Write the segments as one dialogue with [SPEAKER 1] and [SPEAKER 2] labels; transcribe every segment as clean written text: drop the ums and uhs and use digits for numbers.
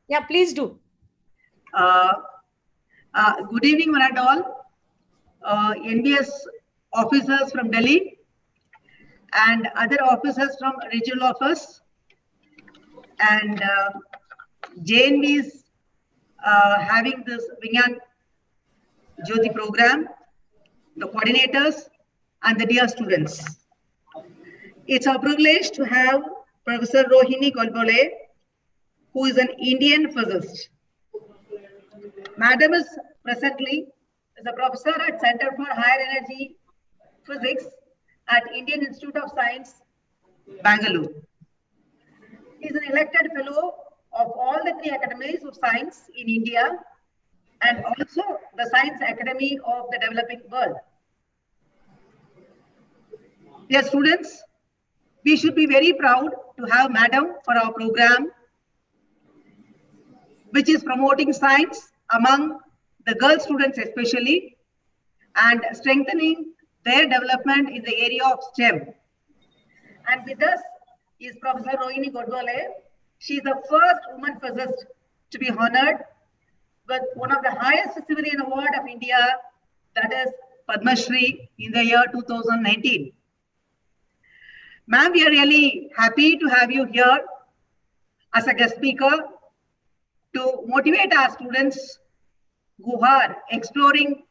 [SPEAKER 1] Yeah, please do.
[SPEAKER 2] Uh, Good evening, one and all. NBS officers from Delhi and other officers from regional office and JNBs having this Vigyan Jyoti program, the coordinators and the dear students. It's a privilege to have Professor Rohini Golbole, who is an Indian physicist. Madam is presently a professor at Center for Higher Energy Physics at Indian Institute of Science, Bangalore. He is an elected fellow of all the 3 academies of science in India and also the Science Academy of the Developing World. Dear students, we should be very proud to have Madam for our program, which is promoting science among the girl students especially and strengthening their development in the area of STEM. And with us is Professor Rohini Godbole. She is the first woman physicist to be honored with one of the highest civilian award of India, that is Padma Shri, in the year 2019. Ma'am, we are really happy to have you here as a guest speaker to motivate our students who are exploring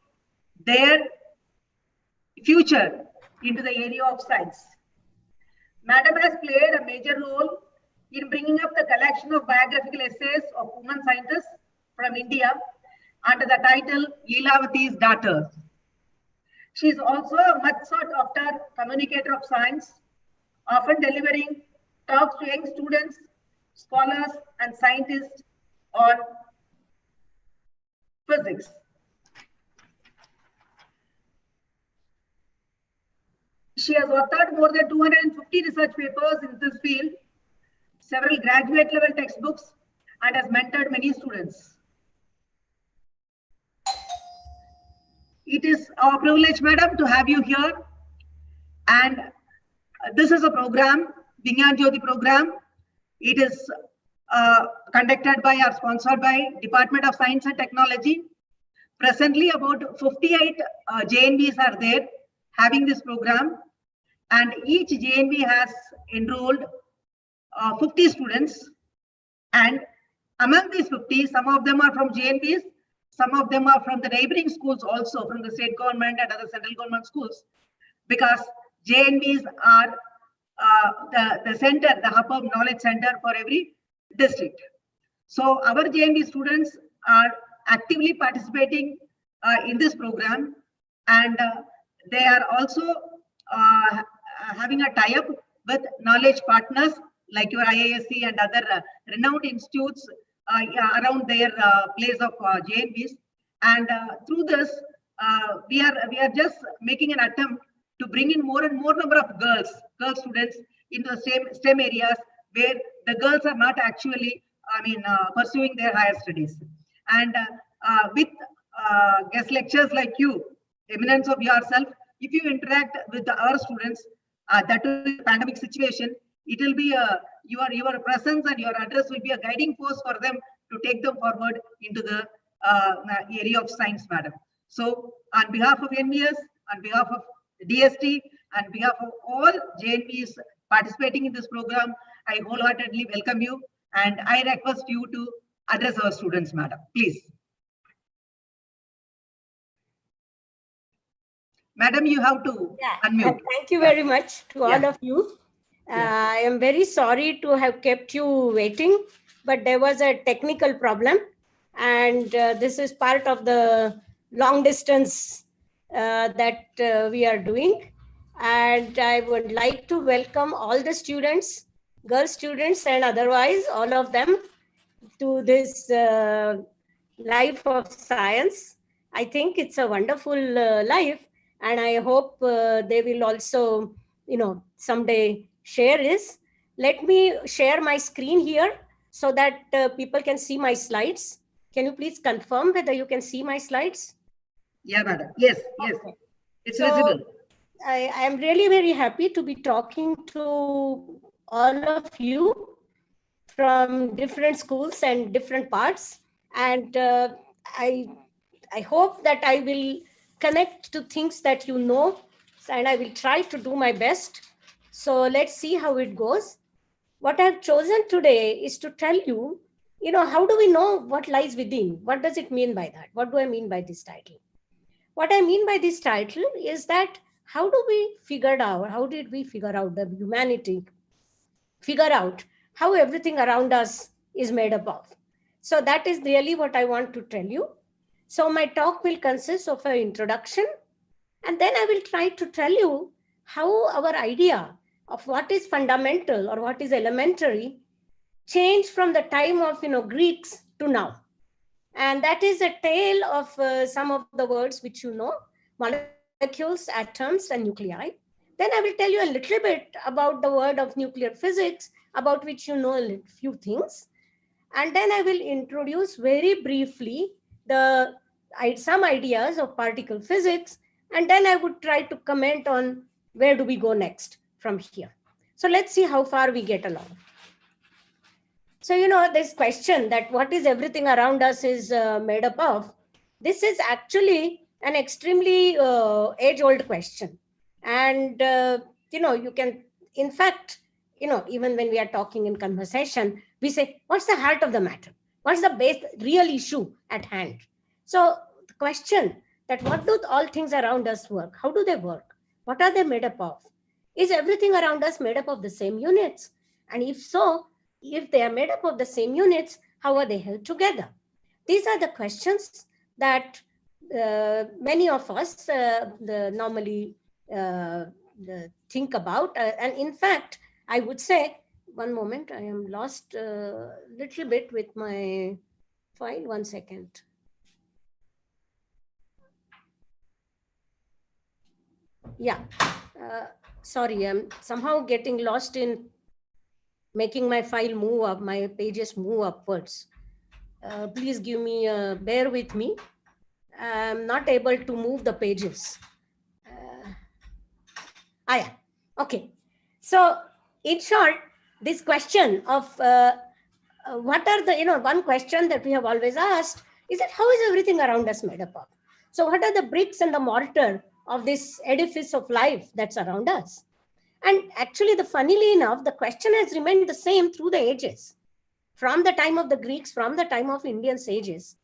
[SPEAKER 2] their future into the area of science. Madam has played a major role in bringing up the collection of biographical essays of women scientists from India under the title Leelavati's Daughters. She is also a much sought after communicator of science, often delivering talks to young students, scholars, and scientists on physics. She has authored more than 250 research papers in this field, several graduate level textbooks, and has mentored many students. It is our privilege, Madam, to have you here. And this is a program, Vigyan Jyoti program. It is conducted by or sponsored by Department of Science and Technology. Presently, about 58 JNBs are there having this program, and each JNB has enrolled 50 students. And among these 50, some of them are from JNBs, some of them are from the neighboring schools also, from the state government and other central government schools, because JNBs are the center, the hub of knowledge center for every district. So our JNB students are actively participating in this program, and they are also having a tie-up with knowledge partners like your IISc and other renowned institutes around their place of JNBs. And through this, we are just making an attempt to bring in more and more number of girl students into the STEM areas where the girls are not actually, pursuing their higher studies. And with guest lectures like you, eminence of yourself, if you interact with our students, that is the pandemic situation, it will be your presence and your address will be a guiding force for them to take them forward into the area of science, Madam. So on behalf of NBS, on behalf of DST, and behalf of all JNBs participating in this program, I wholeheartedly welcome you, and I request you to address our students, Madam, please. Madam, you have to unmute.
[SPEAKER 1] Thank you very much to all of you. I am very sorry to have kept you waiting, but there was a technical problem, and this is part of the long distance that we are doing. And I would like to welcome all the students, girl students and otherwise, all of them, to this life of science. I think it's a wonderful life, and I hope they will also, someday share this. Let me share my screen here so that people can see my slides. Can you please confirm whether you can see my slides?
[SPEAKER 2] Yeah, Madam. Yes, yes. Okay. It's visible.
[SPEAKER 1] I am really very happy to be talking to all of you from different schools and different parts. And I hope that I will connect to things that you know, and I will try to do my best. So let's see how it goes. What I've chosen today is to tell you, how do we know what lies within? What does it mean by that? What do I mean by this title? What I mean by this title is that how did we figure out the humanity figure out how everything around us is made up of? So that is really what I want to tell you. So my talk will consist of an introduction, and then I will try to tell you how our idea of what is fundamental or what is elementary changed from the time of Greeks to now. And that is a tale of some of the words which molecules, atoms, and nuclei. Then I will tell you a little bit about the word of nuclear physics, about which you know a few things. And then I will introduce very briefly some ideas of particle physics. And then I would try to comment on where do we go next from here. So let's see how far we get along. So, this question that what is everything around us is made up of, this is actually an extremely age-old question. And, you can, in fact, even when we are talking in conversation, we say, what's the heart of the matter? What's the real issue at hand? So the question that what do all things around us work? How do they work? What are they made up of? Is everything around us made up of the same units? And if so, if they are made up of the same units, how are they held together? These are the questions that many of us normally think about. And in fact, I would say, one moment, I am lost a little bit with my file. 1 second. Yeah, sorry, I'm somehow getting lost in making my file move up, my pages move upwards. Please bear with me. I'm not able to move the pages. Yeah, okay. So in short, this question of what are the, one question that we have always asked is that how is everything around us made up of? So what are the bricks and the mortar of this edifice of life that's around us? And actually, funnily enough, the question has remained the same through the ages. From the time of the Greeks, from the time of Indian sages,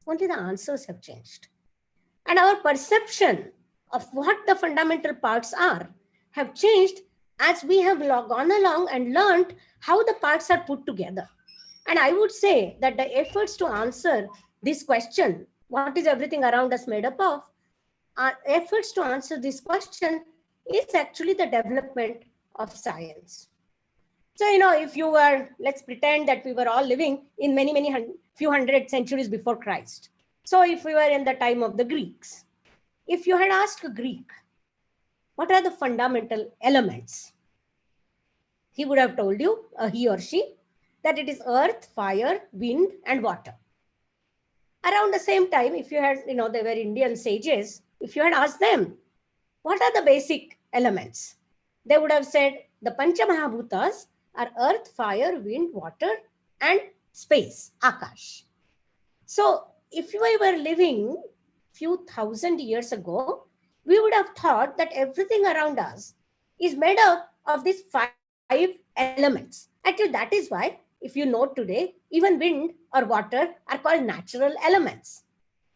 [SPEAKER 1] only the answers have changed. And our perception of what the fundamental parts are have changed as we have gone along and learned how the parts are put together. And I would say that the efforts to answer this question, what is everything around us made up of, our efforts to answer this question is actually the development of science. So, if you were, let's pretend that we were all living in few hundred centuries before Christ. So if we were in the time of the Greeks, if you had asked a Greek, what are the fundamental elements? He would have told you, he or she, that it is earth, fire, wind, and water. Around the same time, if you had, they were Indian sages, if you had asked them, what are the basic elements? They would have said the Pancha Mahabhutas are earth, fire, wind, water, and space, Akash. So if we were living few thousand years ago, we would have thought that everything around us is made up of these 5 elements. Actually, that is why, if you note today, even wind or water are called natural elements.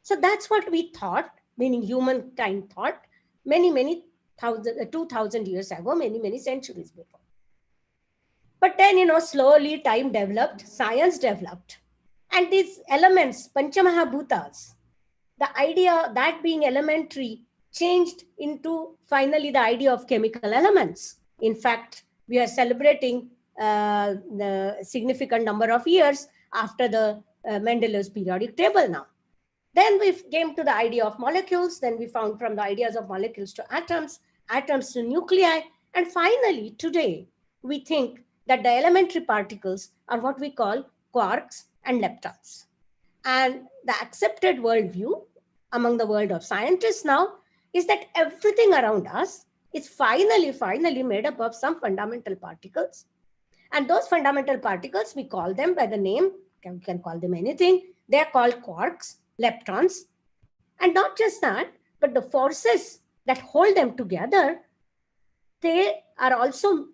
[SPEAKER 1] So that's what we thought, meaning humankind thought, many 2,000 years ago, many centuries before. But then, slowly time developed, science developed. And these elements, Panchamahabhutas, the idea that being elementary changed into finally the idea of chemical elements. In fact, we are celebrating the significant number of years after the Mendeleev's periodic table now. Then we came to the idea of molecules. Then we found from the ideas of molecules to atoms, atoms to nuclei. And finally, today, we think that the elementary particles are what we call quarks and leptons. And the accepted worldview among the world of scientists now is that everything around us is finally made up of some fundamental particles. And those fundamental particles, we call them by the name, we can call them anything. They are called quarks, leptons. And not just that, but the forces that hold them together, they are also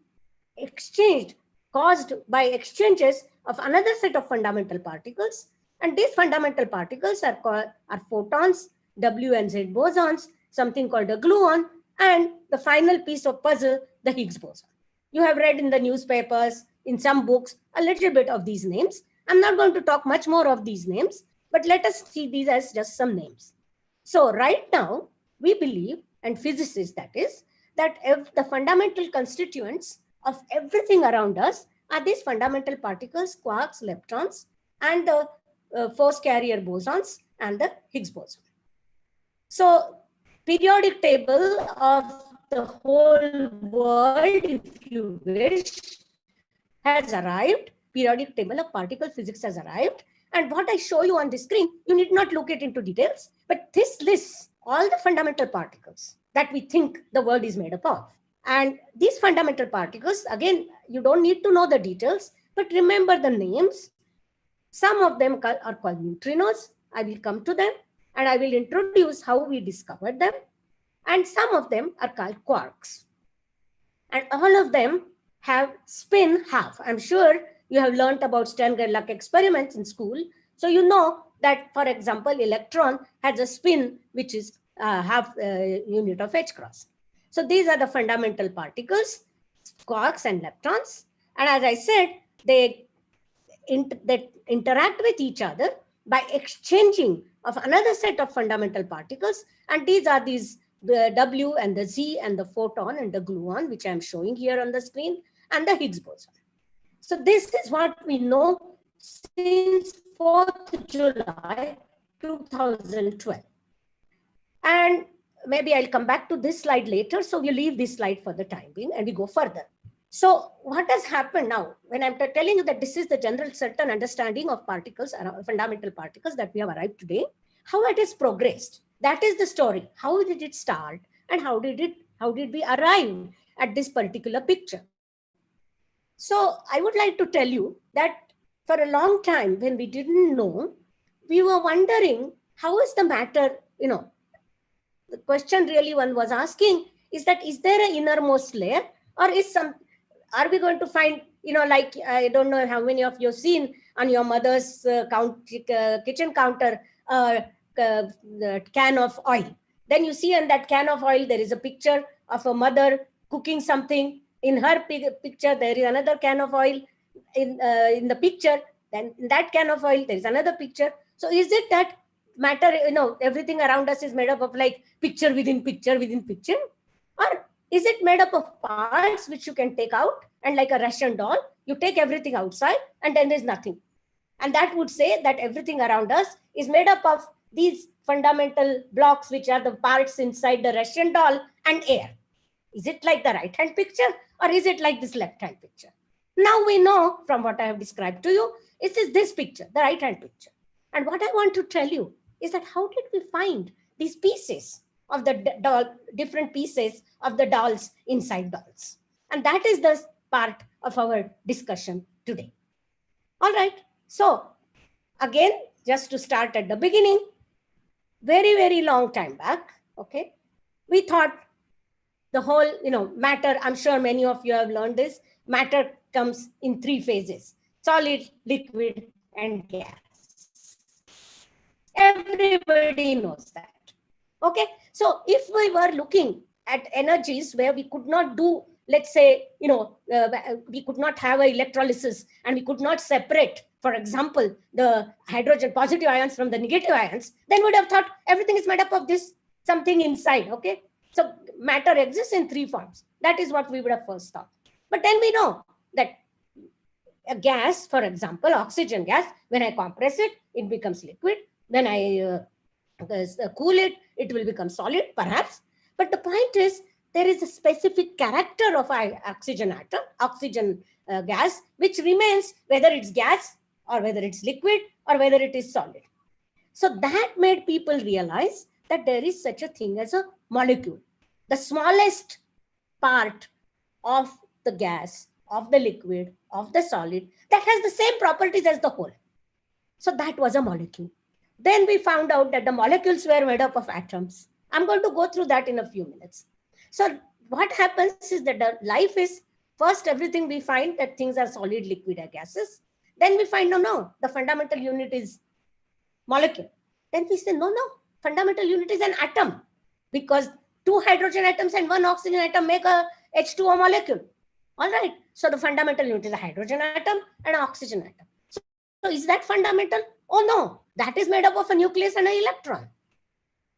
[SPEAKER 1] exchanged, caused by exchanges of another set of fundamental particles. And these fundamental particles are called photons, W and Z bosons, something called a gluon, and the final piece of puzzle, the Higgs boson. You have read in the newspapers, in some books, a little bit of these names. I'm not going to talk much more of these names, but let us see these as just some names. So right now, we believe, and physicists that is, that if the fundamental constituents of everything around us are these fundamental particles, quarks, leptons, and the force carrier bosons and the Higgs boson. So periodic table of the whole world, if you wish, has arrived. Periodic table of particle physics has arrived. And what I show you on the screen, you need not look it into details, but this lists all the fundamental particles that we think the world is made up of. And these fundamental particles, again, you don't need to know the details, but remember the names. Some of them are called neutrinos. I will come to them and I will introduce how we discovered them. And some of them are called quarks. And all of them have spin half. I'm sure you have learned about Stern-Gerlach experiments in school. So you know that, for example, electron has a spin which is half unit of h cross. So these are the fundamental particles, quarks and leptons. And as I said, they interact with each other by exchanging of another set of fundamental particles. And these are the W and the Z and the photon and the gluon, which I'm showing here on the screen, and the Higgs boson. So this is what we know since 4th July 2012. And maybe I'll come back to this slide later. So we'll leave this slide for the time being and we go further. So what has happened now, when I'm telling you that this is the general certain understanding of particles, fundamental particles that we have arrived today, how it has progressed. That is the story. How did it start and how did we arrive at this particular picture? So I would like to tell you that for a long time, when we didn't know, we were wondering, how is the matter, the question really one was asking is that, is there an innermost layer, or are we going to find, like, I don't know how many of you have seen on your mother's kitchen counter, the can of oil. Then you see in that can of oil, there is a picture of a mother cooking something. In her picture, there is another can of oil in the picture. Then in that can of oil, there is another picture. So is it that matter, everything around us is made up of like picture within picture within picture? Or is it made up of parts which you can take out, and like a Russian doll, you take everything outside and then there's nothing? And that would say that everything around us is made up of these fundamental blocks, which are the parts inside the Russian doll, and air. Is it like the right-hand picture, or is it like this left-hand picture? Now we know from what I have described to you, it is this picture, the right-hand picture. And what I want to tell you is that how did we find these pieces of the doll, different pieces of the dolls inside dolls? And that is the part of our discussion today. All right. So again, just to start at the beginning, very, very long time back, okay, we thought the whole, matter, I'm sure many of you have learned this, matter comes in 3 phases: solid, liquid, and gas. Everybody knows that. Okay, so if we were looking at energies where we could not do, let's say, we could not have an electrolysis and we could not separate, for example, the hydrogen positive ions from the negative ions, then we'd have thought everything is made up of this something inside. Okay, so matter exists in 3 forms. That is what we would have first thought. But then we know that a gas, for example, oxygen gas, when I compress it, it becomes liquid. When I cool it, it will become solid, perhaps. But the point is, there is a specific character of oxygen atom, oxygen gas, which remains whether it's gas or whether it's liquid or whether it is solid. So that made people realize that there is such a thing as a molecule. The smallest part of the gas of the liquid, of the solid, that has the same properties as the whole. So that was a molecule. Then we found out that the molecules were made up of atoms. I'm going to go through that in a few minutes. So what happens is that the life is, first everything we find that things are solid, liquid, or gases. Then we find, no, the fundamental unit is molecule. Then we say, no, fundamental unit is an atom, because 2 hydrogen atoms and 1 oxygen atom make a H2O molecule. All right. So the fundamental unit is a hydrogen atom and an oxygen atom. So is that fundamental? Oh no, that is made up of a nucleus and an electron.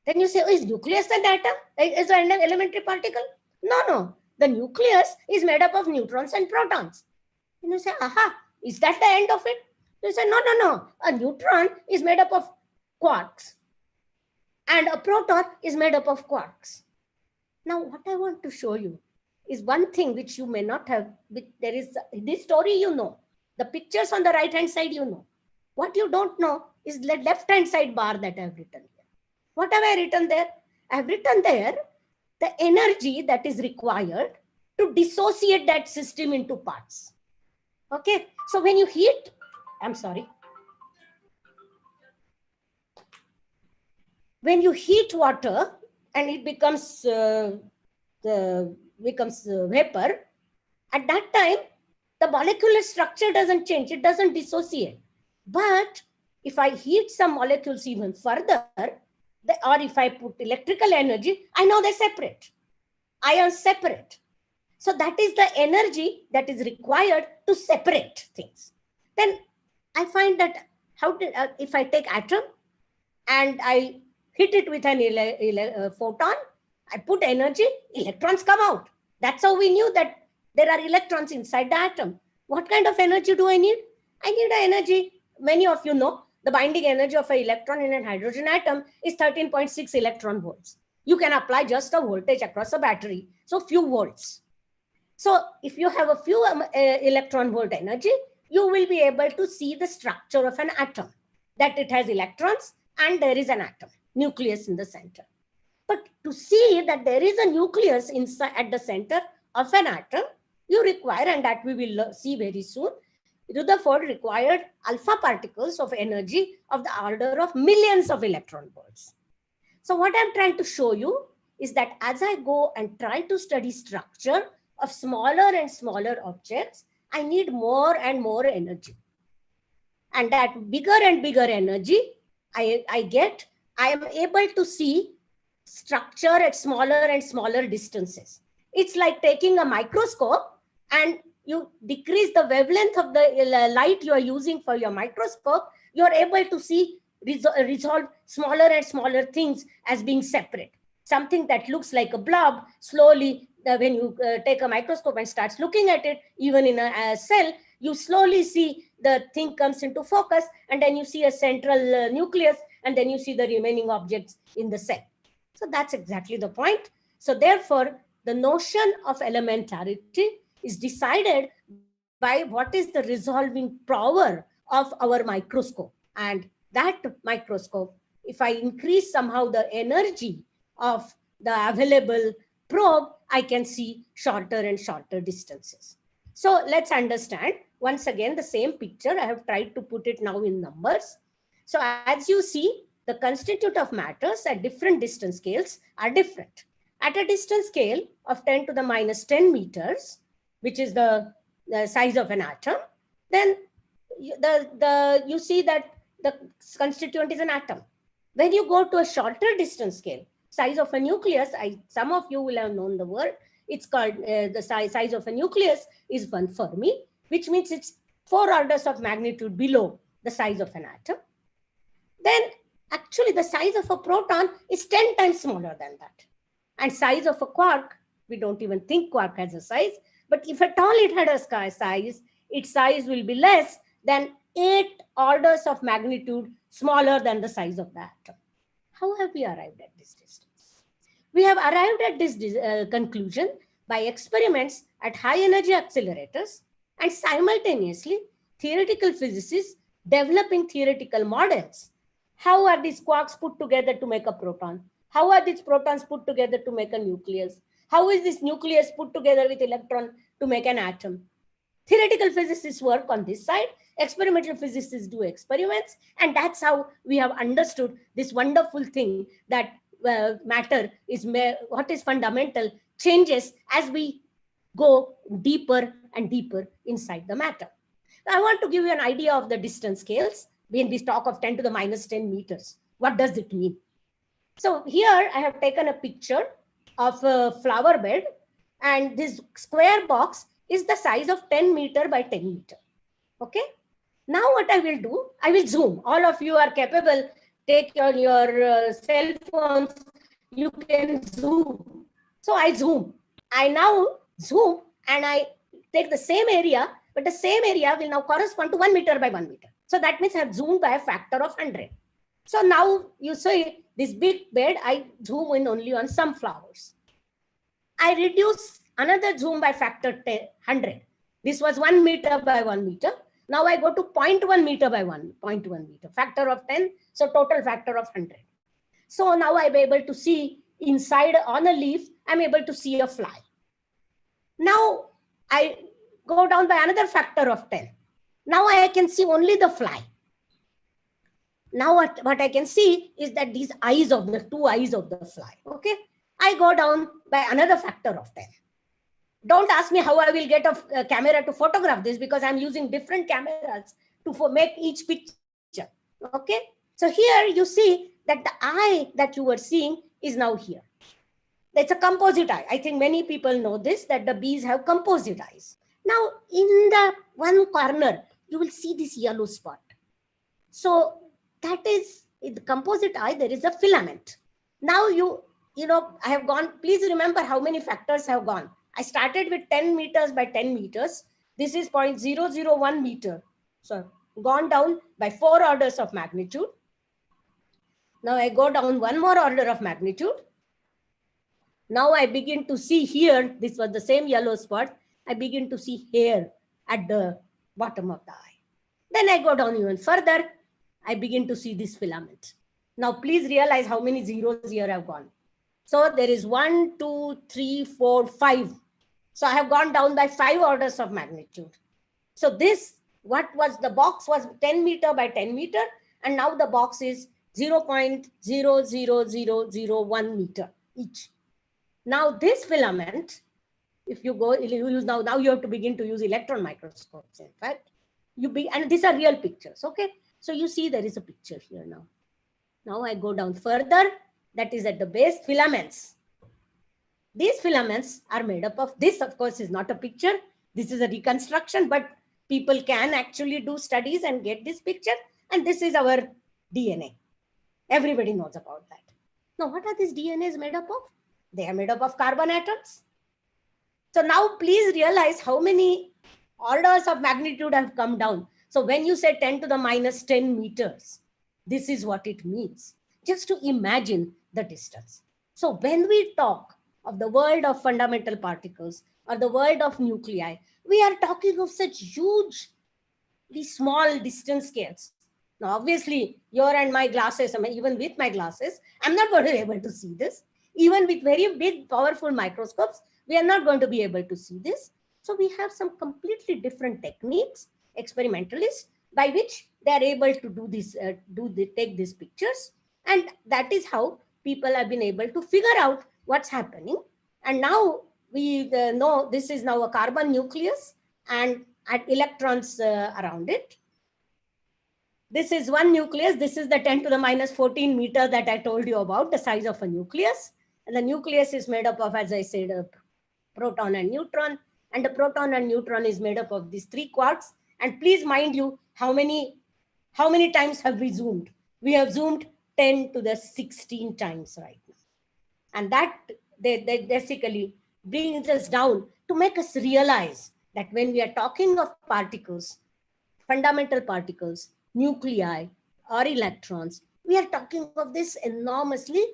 [SPEAKER 1] Then you say, oh, is nucleus an atom? Is an elementary particle? No. The nucleus is made up of neutrons and protons. And you say, aha, is that the end of it? You say, no. A neutron is made up of quarks and a proton is made up of quarks. Now, what I want to show you is one thing which you may not have. There is this story, you know. The pictures on the right-hand side, you know. What you don't know is the left-hand side bar that I have written here. What have I written there? I have written there the energy that is required to dissociate that system into parts. Okay. So when you heat, when you heat water and it becomes vapor, at that time, the molecular structure doesn't change. It doesn't dissociate. But if I heat some molecules even further, or if I put electrical energy, I know they're separate. Ions separate. So that is the energy that is required to separate things. Then I find that if I take atom and I hit it with an photon, I put energy, electrons come out. That's how we knew that there are electrons inside the atom. What kind of energy do I need? I need an energy. Many of you know the binding energy of an electron in a hydrogen atom is 13.6 electron volts. You can apply just a voltage across a battery. So few volts. So if you have a few electron volt energy, you will be able to see the structure of an atom, that it has electrons and there is an atom, nucleus in the center. But to see that there is a nucleus inside at the center of an atom, you require, and that we will see very soon, Rutherford required alpha particles of energy of the order of millions of electron volts. So what I'm trying to show you is that as I go and try to study structure of smaller and smaller objects, I need more and more energy. And that bigger and bigger energy I am able to see structure at smaller and smaller distances. It's like taking a microscope and you decrease the wavelength of the light you are using for your microscope, you're able to see resolve smaller and smaller things as being separate. Something that looks like a blob, slowly, when you take a microscope and starts looking at it, even in a cell, you slowly see the thing comes into focus, and then you see a central nucleus, and then you see the remaining objects in the cell. So that's exactly the point. So therefore, the notion of elementarity is decided by what is the resolving power of our microscope. And that microscope, if I increase somehow the energy of the available probe, I can see shorter and shorter distances. So let's understand once again the same picture. I have tried to put it now in numbers. So as you see, the constituent of matters at different distance scales are different. At a distance scale of 10 to the minus 10 meters, which is the size of an atom, then you see that the constituent is an atom. When you go to a shorter distance scale, size of a nucleus, some of you will have known the word, it's called the size of a nucleus is 1 Fermi, which means it's 4 orders of magnitude below the size of an atom. Then actually the size of a proton is 10 times smaller than that. And size of a quark, we don't even think quark has a size, but if at all it had a size, its size will be less than 8 orders of magnitude smaller than the size of the atom. How have we arrived at this distance? We have arrived at this conclusion by experiments at high energy accelerators and simultaneously theoretical physicists developing theoretical models. How are these quarks put together to make a proton? How are these protons put together to make a nucleus? How is this nucleus put together with electron to make an atom? Theoretical physicists work on this side, experimental physicists do experiments, and that's how we have understood this wonderful thing that matter is what is fundamental changes as we go deeper and deeper inside the matter. I want to give you an idea of the distance scales when we talk of 10 to the minus 10 meters. What does it mean? So here I have taken a picture of a flower bed, and this square box is the size of 10 meter by 10 meter. Okay. Now what I will do, I will zoom. All of you are capable. Take on your cell phones. You can zoom. So I zoom. I now zoom and I take the same area, but the same area will now correspond to 1 meter by 1 meter. So that means I have zoomed by a factor of 100. So now you see this big bed, I zoom in only on some flowers. I reduce another zoom by factor 100. This was 1 meter by 1 meter. Now I go to 0.1 meter by 0.1 meter, factor of 10. So total factor of 100. So now I'm able to see inside on a leaf, I'm able to see a fly. Now I go down by another factor of 10. Now I can see only the fly. Now what I can see is that these eyes of the two eyes of the fly. Okay. I go down by another factor of 10. Don't ask me how I will get a camera to photograph this, because I'm using different cameras to make each picture. Okay. So here you see that the eye that you were seeing is now here. It's a composite eye. I think many people know this, that the bees have composite eyes. Now in the one corner, you will see this yellow spot. So that is in the composite eye, there is a filament. Now you know, I have gone, please remember how many factors have gone. I started with 10 meters by 10 meters. This is 0.001 meter. So gone down by 4 orders of magnitude. Now I go down one more order of magnitude. Now I begin to see here, this was the same yellow spot. I begin to see hair at the bottom of the eye. Then I go down even further. I begin to see this filament. Now please realize how many zeros here have gone. So there is 1, 2, 3, 4, 5. So I have gone down by 5 orders of magnitude. So this, what was the box was 10 meter by 10 meter. And now the box is 0.00001 meter each. Now this filament, if you go, you use now you have to begin to use electron microscopes. In fact, and these are real pictures. Okay. So you see there is a picture here now. Now I go down further. That is at the base, filaments. These filaments are made up of this, of course, is not a picture. This is a reconstruction, but people can actually do studies and get this picture. And this is our DNA. Everybody knows about that. Now, what are these DNAs made up of? They are made up of carbon atoms. So now please realize how many orders of magnitude have come down. So when you say 10 to the minus 10 meters, this is what it means. Just to imagine the distance. So when we talk of the world of fundamental particles or the world of nuclei, we are talking of such huge, small distance scales. Now, obviously, your and my glasses, I mean, even with my glasses, I'm not going to be able to see this. Even with very big, powerful microscopes, we are not going to be able to see this. So we have some completely different techniques, experimentalists, by which they are able to do this, take these pictures. And that is how people have been able to figure out what's happening. And now we know this is now a carbon nucleus and electrons around it. This is one nucleus. This is the 10 to the minus 14 meter that I told you about, the size of a nucleus. And the nucleus is made up of, as I said, a proton and neutron. And the proton and neutron is made up of these 3 quarks. And please mind you, how many times have we zoomed? We have zoomed 10 to the 16 times right now. And that they basically brings us down to make us realize that when we are talking of particles, fundamental particles, nuclei, or electrons, we are talking of this enormously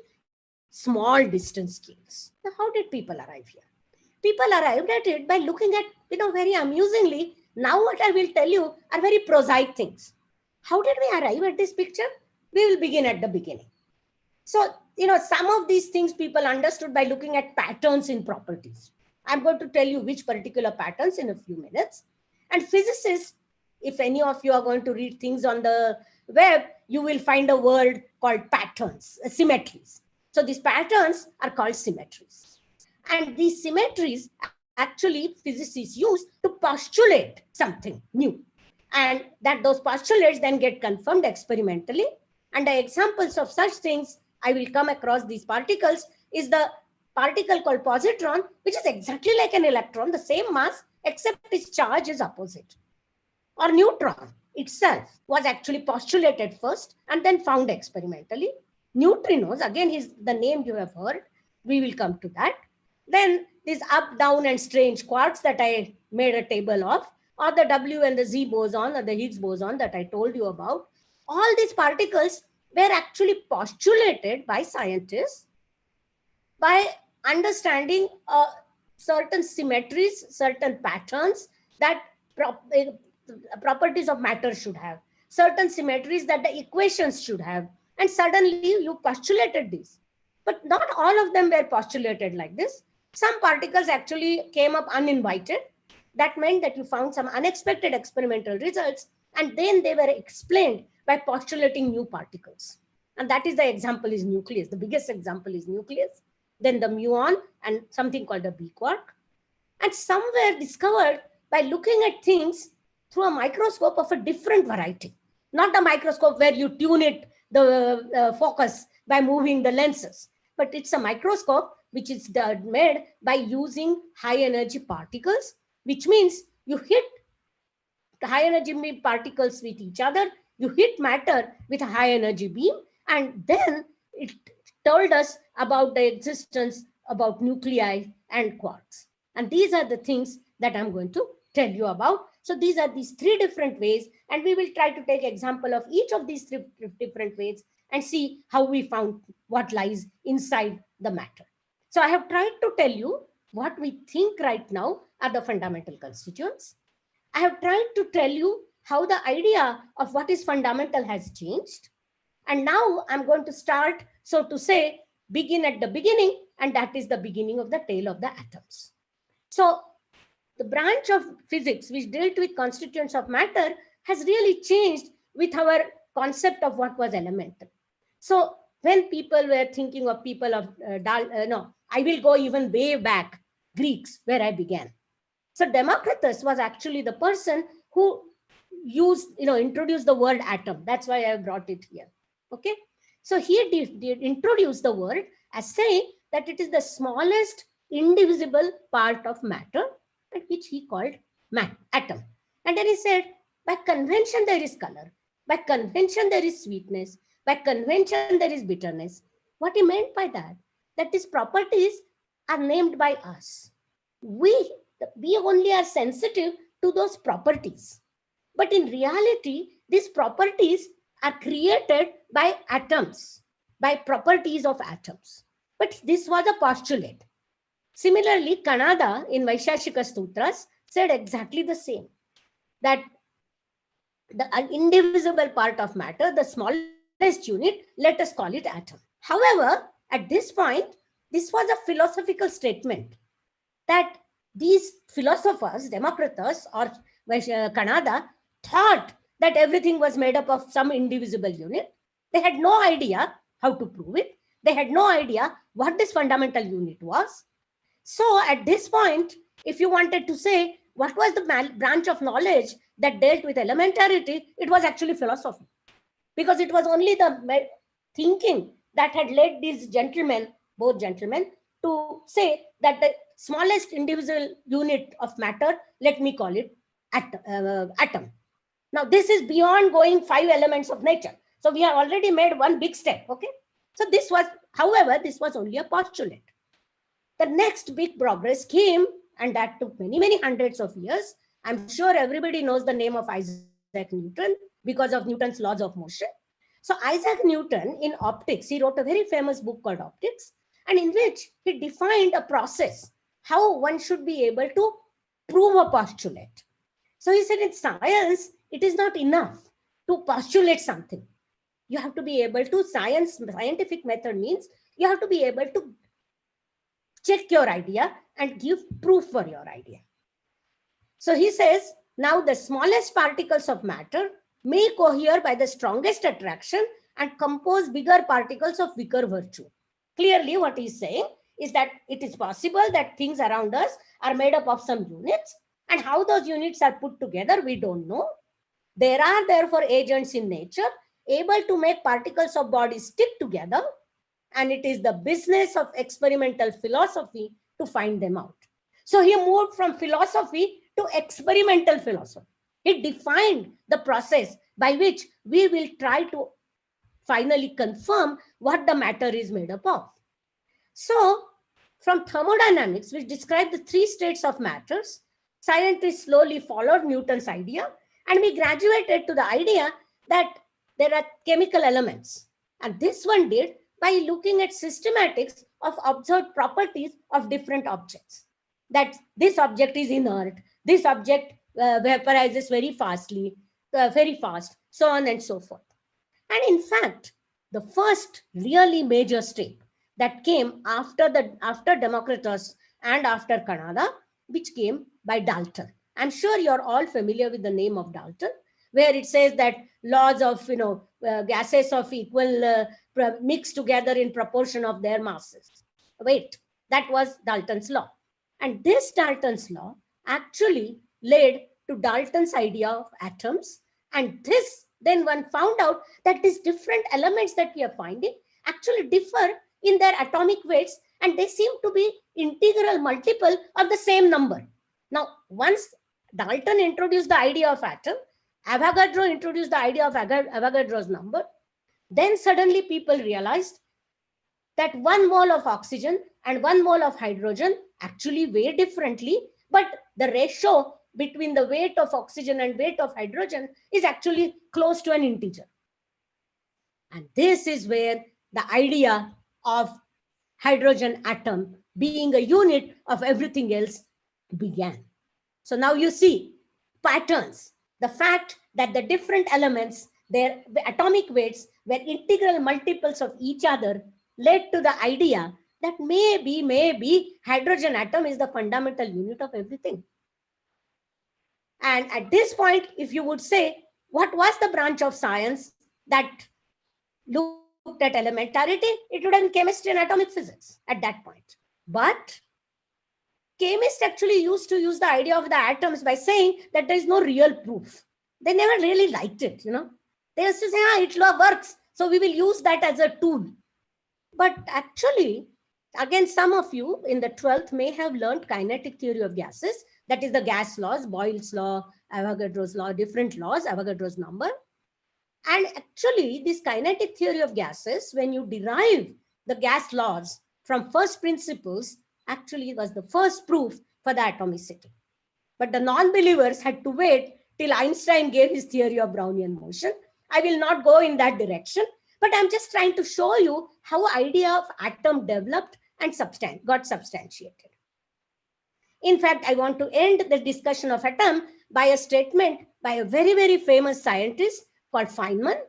[SPEAKER 1] small distance scales. Now, how did people arrive here? People arrived at it by looking at, very amusingly, now what I will tell you are very prosaic things. How did we arrive at this picture? We will begin at the beginning. So, some of these things people understood by looking at patterns in properties. I'm going to tell you which particular patterns in a few minutes. And physicists, if any of you are going to read things on the web, you will find a word called patterns, symmetries. So these patterns are called symmetries. And these symmetries actually physicists use to postulate something new. And that those postulates then get confirmed experimentally. And the examples of such things I will come across these particles is the particle called positron, which is exactly like an electron, the same mass, except its charge is opposite. Or neutron itself was actually postulated first and then found experimentally. Neutrinos, again, is the name you have heard. We will come to that. Then these up, down, and strange quarks that I made a table of, or the W and the Z boson or the Higgs boson that I told you about. All these particles were actually postulated by scientists by understanding certain symmetries, certain patterns that properties of matter should have, certain symmetries that the equations should have. And suddenly you postulated this. But not all of them were postulated like this. Some particles actually came up uninvited. That meant that you found some unexpected experimental results, and then they were explained by postulating new particles. And that is the example is nucleus. The biggest example is nucleus, then the muon, and something called the B quark. And some were discovered by looking at things through a microscope of a different variety, not a microscope where you tune it, the focus by moving the lenses, but it's a microscope which is made by using high energy particles, which means you hit the high energy particles with each other, you hit matter with a high energy beam, and then it told us about the existence about nuclei and quarks. And these are the things that I'm going to tell you about. So these are these three different ways, and we will try to take example of each of these three different ways and see how we found what lies inside the matter. So I have tried to tell you what we think right now are the fundamental constituents. I have tried to tell you how the idea of what is fundamental has changed. And now I'm going to start, so to say, begin at the beginning, and that is the beginning of the tale of the atoms. So the branch of physics which dealt with constituents of matter has really changed with our concept of what was elemental. So when people were thinking of people of I will go even way back, Greeks, where I began. So Democritus was actually the person who introduced the word atom. That's why I brought it here. Okay. So he did introduce the word as saying that it is the smallest indivisible part of matter, which he called atom. And then he said, by convention there is color, by convention there is sweetness, by convention there is bitterness. What he meant by that these properties are named by us. We only are sensitive to those properties. But in reality, these properties are created by atoms, by properties of atoms. But this was a postulate. Similarly, Kanada in Vaisheshika Sutras said exactly the same, that an indivisible part of matter, the smallest unit, let us call it atom. However, at this point, this was a philosophical statement that these philosophers, Democritus or Kanada, thought that everything was made up of some indivisible unit. They had no idea how to prove it. They had no idea what this fundamental unit was. So at this point, if you wanted to say what was the branch of knowledge that dealt with elementarity, it was actually philosophy. Because it was only the thinking that had led these gentlemen, both gentlemen, to say that the smallest individual unit of matter, let me call it atom. Now, this is beyond going 5 elements of nature. So we have already made one big step, okay? So this was, however, this was only a postulate. The next big progress came, and that took many, many hundreds of years. I'm sure everybody knows the name of Isaac Newton because of Newton's laws of motion. So Isaac Newton in optics, he wrote a very famous book called Optics, and in which he defined a process, how one should be able to prove a postulate. So he said in science, it is not enough to postulate something. You have to be able to, scientific method means you have to be able to check your idea and give proof for your idea. So he says Now the smallest particles of matter may cohere by the strongest attraction and compose bigger particles of weaker virtue. Clearly what he's saying is that it is possible that things around us are made up of some units, and how those units are put together we don't know. There are therefore agents in nature able to make particles of bodies stick together, and it is the business of experimental philosophy to find them out. So he moved from philosophy to experimental philosophy. He defined the process by which we will try to finally confirm what the matter is made up of. So from thermodynamics, which described the three states of matters, scientists slowly followed Newton's idea, and we graduated to the idea that there are chemical elements. And this one did by looking at systematics of observed properties of different objects. That this object is inert, this object vaporizes very fast, so on and so forth. And in fact, the first really major step that came after Democritus and after Kanada, which came by Dalton. I'm sure you're all familiar with the name of Dalton, where it says that laws of gases of equal mix together in proportion of their masses. Wait, that was Dalton's law. And this Dalton's law actually led to Dalton's idea of atoms. And this, then one found out that these different elements that we are finding actually differ in their atomic weights, and they seem to be integral multiple of the same number. Now, once Dalton introduced the idea of atom, Avogadro introduced the idea of Avogadro's number, then suddenly people realized that 1 mole of oxygen and 1 mole of hydrogen actually weigh differently, but the ratio between the weight of oxygen and weight of hydrogen is actually close to an integer. And this is where the idea of hydrogen atom being a unit of everything else began. So now you see patterns, the fact that the different elements, their atomic weights were integral multiples of each other, led to the idea that maybe hydrogen atom is the fundamental unit of everything. And at this point, if you would say, what was the branch of science that looked at elementarity? It would have been chemistry and atomic physics at that point. But chemists actually used to use the idea of the atoms by saying that there is no real proof. They never really liked it, They used to say, it works, so we will use that as a tool. But actually, again, some of you in the 12th may have learned kinetic theory of gases. That is the gas laws, Boyle's law, Avogadro's law, different laws, Avogadro's number. And actually, this kinetic theory of gases, when you derive the gas laws from first principles, actually was the first proof for the atomicity. But the non-believers had to wait till Einstein gave his theory of Brownian motion. I will not go in that direction, but I'm just trying to show you how idea of atom developed and got substantiated. In fact, I want to end the discussion of atom by a statement by a very, very famous scientist called Feynman.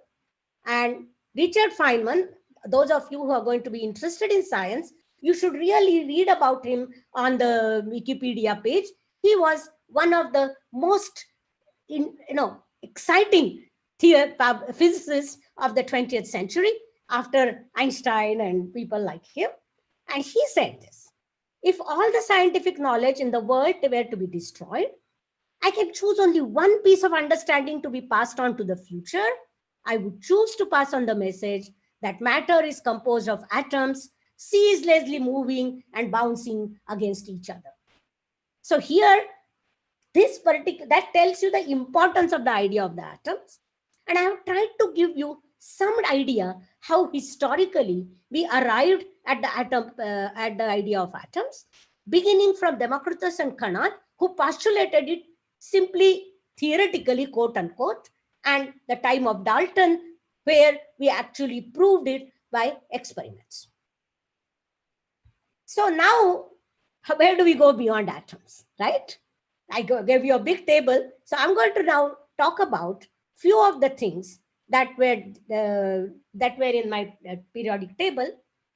[SPEAKER 1] And Richard Feynman, those of you who are going to be interested in science, you should really read about him on the Wikipedia page. He was one of the most exciting physicists of the 20th century after Einstein and people like him. And he said this: if all the scientific knowledge in the world were to be destroyed, I can choose only one piece of understanding to be passed on to the future. I would choose to pass on the message that matter is composed of atoms, ceaselessly moving and bouncing against each other. So here, that tells you the importance of the idea of the atoms. And I have tried to give you some idea how historically we arrived at the idea of atoms, beginning from Democritus and Kanad, who postulated it simply theoretically, quote unquote, and the time of Dalton, where we actually proved it by experiments. So now, where do we go beyond atoms, right? I gave you a big table. So I'm going to now talk about few of the things that were in my periodic table.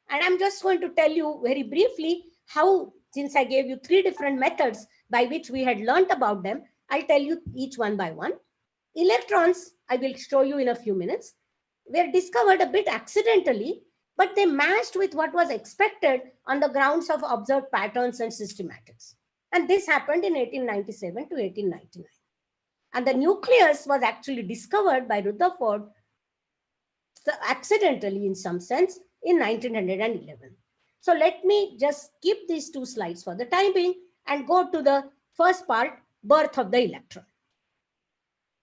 [SPEAKER 1] And I'm just going to tell you very briefly how, since I gave you 3 different methods by which we had learned about them, I'll tell you each one by one. Electrons, I will show you in a few minutes, were discovered a bit accidentally, but they matched with what was expected on the grounds of observed patterns and systematics. And this happened in 1897 to 1899. And the nucleus was actually discovered by Rutherford accidentally in some sense in 1911. So let me just skip these two slides for the time being and go to the first part, birth of the electron.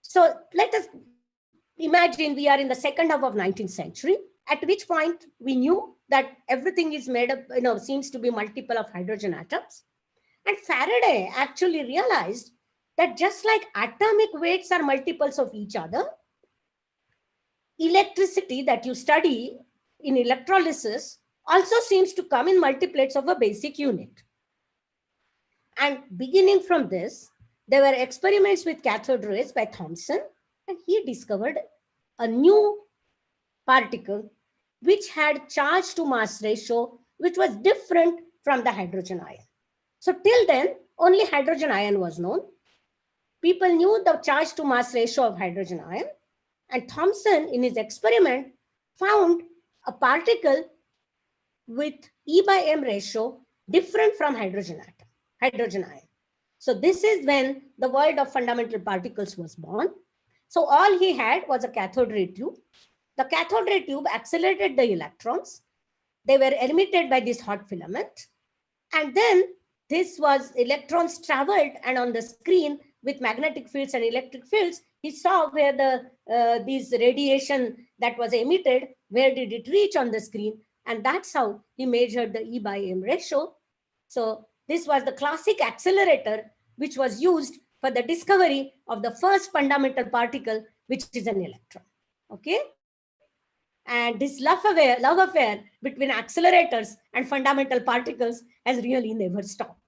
[SPEAKER 1] So let us imagine we are in the second half of 19th century, at which point we knew that everything is made up, seems to be multiple of hydrogen atoms. And Faraday actually realized that just like atomic weights are multiples of each other, electricity that you study in electrolysis also seems to come in multiplets of a basic unit. And beginning from this, there were experiments with cathode rays by Thomson, and he discovered a new particle which had charge to mass ratio which was different from the hydrogen ion. So till then, only hydrogen ion was known. People knew the charge to mass ratio of hydrogen ion, and Thomson in his experiment found a particle with E by M ratio different from hydrogen ion. So this is when the world of fundamental particles was born. So all he had was a cathode ray tube. The cathode ray tube accelerated the electrons. They were emitted by this hot filament. And then this was electrons traveled, and on the screen with magnetic fields and electric fields, he saw where the these radiation that was emitted, where did it reach on the screen? And that's how he measured the E by M ratio. So this was the classic accelerator which was used for the discovery of the first fundamental particle, which is an electron. Okay. And this love affair between accelerators and fundamental particles has really never stopped.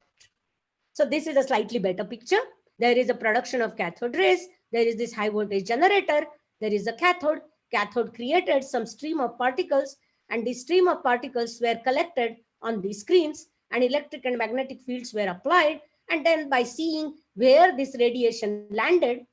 [SPEAKER 1] So this is a slightly better picture. There is a production of cathode rays. There is this high voltage generator. There is a cathode. Cathode created some stream of particles, and this stream of particles were collected on these screens, and electric and magnetic fields were applied. And then by seeing where this radiation landed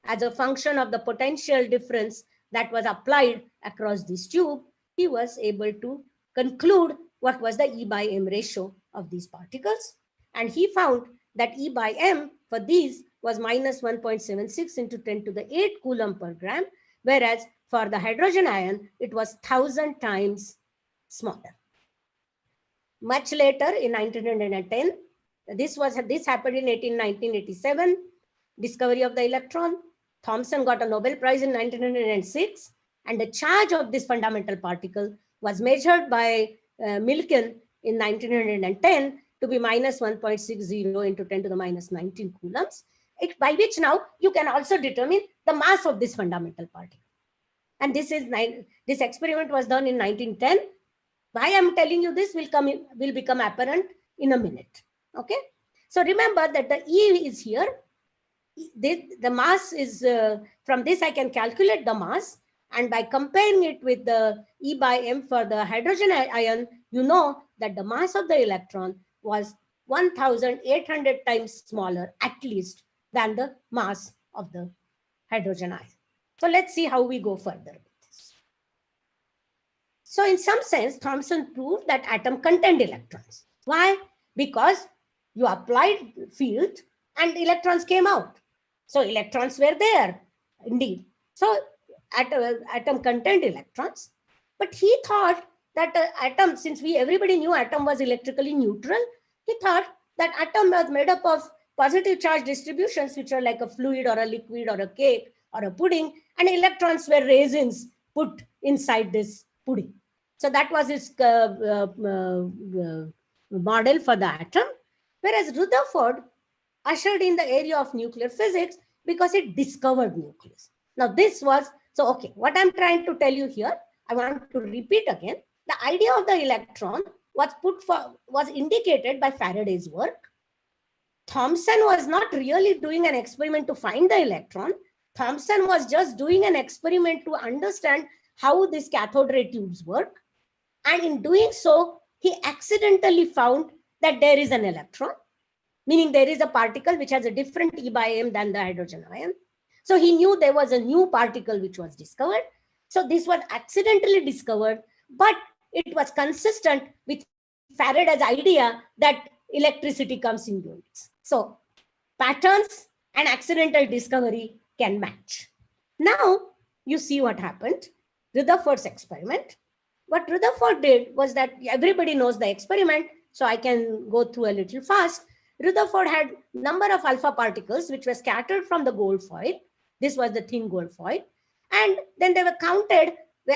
[SPEAKER 1] as a function of the potential difference that was applied across this tube, he was able to conclude what was the E by M ratio of these particles. And he found that E by M for these was minus 1.76 into 10 to the 8 coulomb per gram, whereas for the hydrogen ion, it was 1,000 times smaller. Much later in 1910, this happened in 1987, discovery of the electron. Thomson got a Nobel Prize in 1906, and the charge of this fundamental particle was measured by Milken in 1910 to be minus 1.60 into 10 to the minus 19 coulombs, by which now you can also determine the mass of this fundamental particle. And this experiment was done in 1910. Why I'm telling you this will become apparent in a minute. Okay. So remember that the E is here. The mass is, from this I can calculate the mass, and by comparing it with the E by M for the hydrogen ion, you know that the mass of the electron was 1,800 times smaller at least than the mass of the hydrogen ion. So let's see how we go further with this. So in some sense, Thomson proved that atom contained electrons. Why? Because you applied field and electrons came out. So electrons were there, indeed. So atom contained electrons. But he thought that atom, since everybody knew atom was electrically neutral, he thought that atom was made up of positive charge distributions, which are like a fluid or a liquid or a cake or a pudding, and electrons were raisins put inside this pudding. So that was his model for the atom. Whereas Rutherford ushered in the area of nuclear physics because it discovered nucleus. Now this was, so okay, what I'm trying to tell you here, I want to repeat again, the idea of the electron was indicated by Faraday's work. Thomson was not really doing an experiment to find the electron. Thomson was just doing an experiment to understand how these cathode ray tubes work. And in doing so, he accidentally found that there is an electron. meaning there is a particle which has a different E by M than the hydrogen ion. So he knew there was a new particle which was discovered. So this was accidentally discovered, but it was consistent with Faraday's idea that electricity comes in units. So patterns and accidental discovery can match. Now you see what happened. Rutherford's experiment. What Rutherford did was that everybody knows the experiment, so I can go through a little fast. Rutherford had number of alpha particles which were scattered from the gold foil. This was the thin gold foil. And then they were counted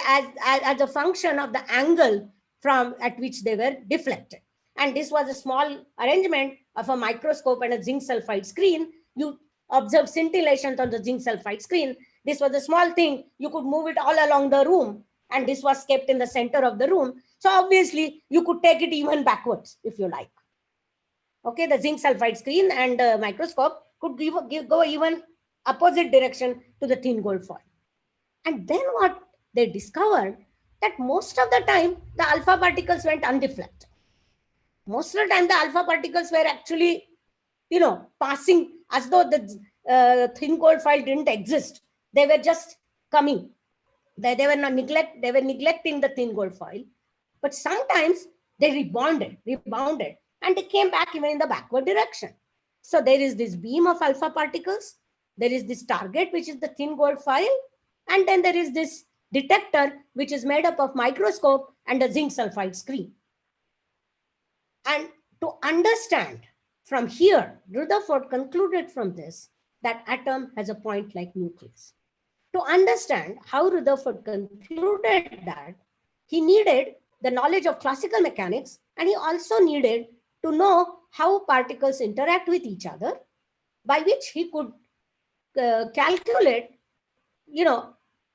[SPEAKER 1] as a function of the angle from at which they were deflected. And this was a small arrangement of a microscope and a zinc sulfide screen. You observe scintillations on the zinc sulfide screen. This was a small thing. You could move it all along the room. And this was kept in the center of the room. So obviously, you could take it even backwards if you like. Okay, the zinc sulfide screen and microscope could go even opposite direction to the thin gold foil. And then what they discovered, that most of the time, the alpha particles went undeflected. Most of the time, the alpha particles were actually, passing as though the thin gold foil didn't exist. They were just coming. They were neglecting the thin gold foil. But sometimes they rebounded, and they came back even in the backward direction. So there is this beam of alpha particles. There is this target, which is the thin gold foil. And then there is this detector, which is made up of microscope and a zinc sulfide screen. And to understand from here, Rutherford concluded from this that atom has a point-like nucleus. To understand how Rutherford concluded that, he needed the knowledge of classical mechanics, and he also needed to know how particles interact with each other, by which he could calculate,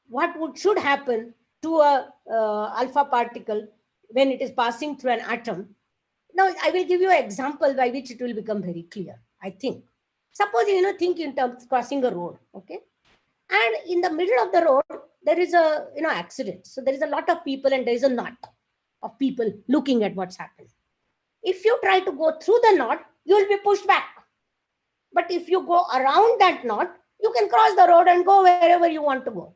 [SPEAKER 1] what should happen to a alpha particle when it is passing through an atom. Now, I will give you an example by which it will become very clear, I think. Suppose, think in terms of crossing a road, okay? And in the middle of the road, there is a, accident. So there is a lot of people and there is a knot of people looking at what's happening. If you try to go through the knot, you will be pushed back. But if you go around that knot, you can cross the road and go wherever you want to go.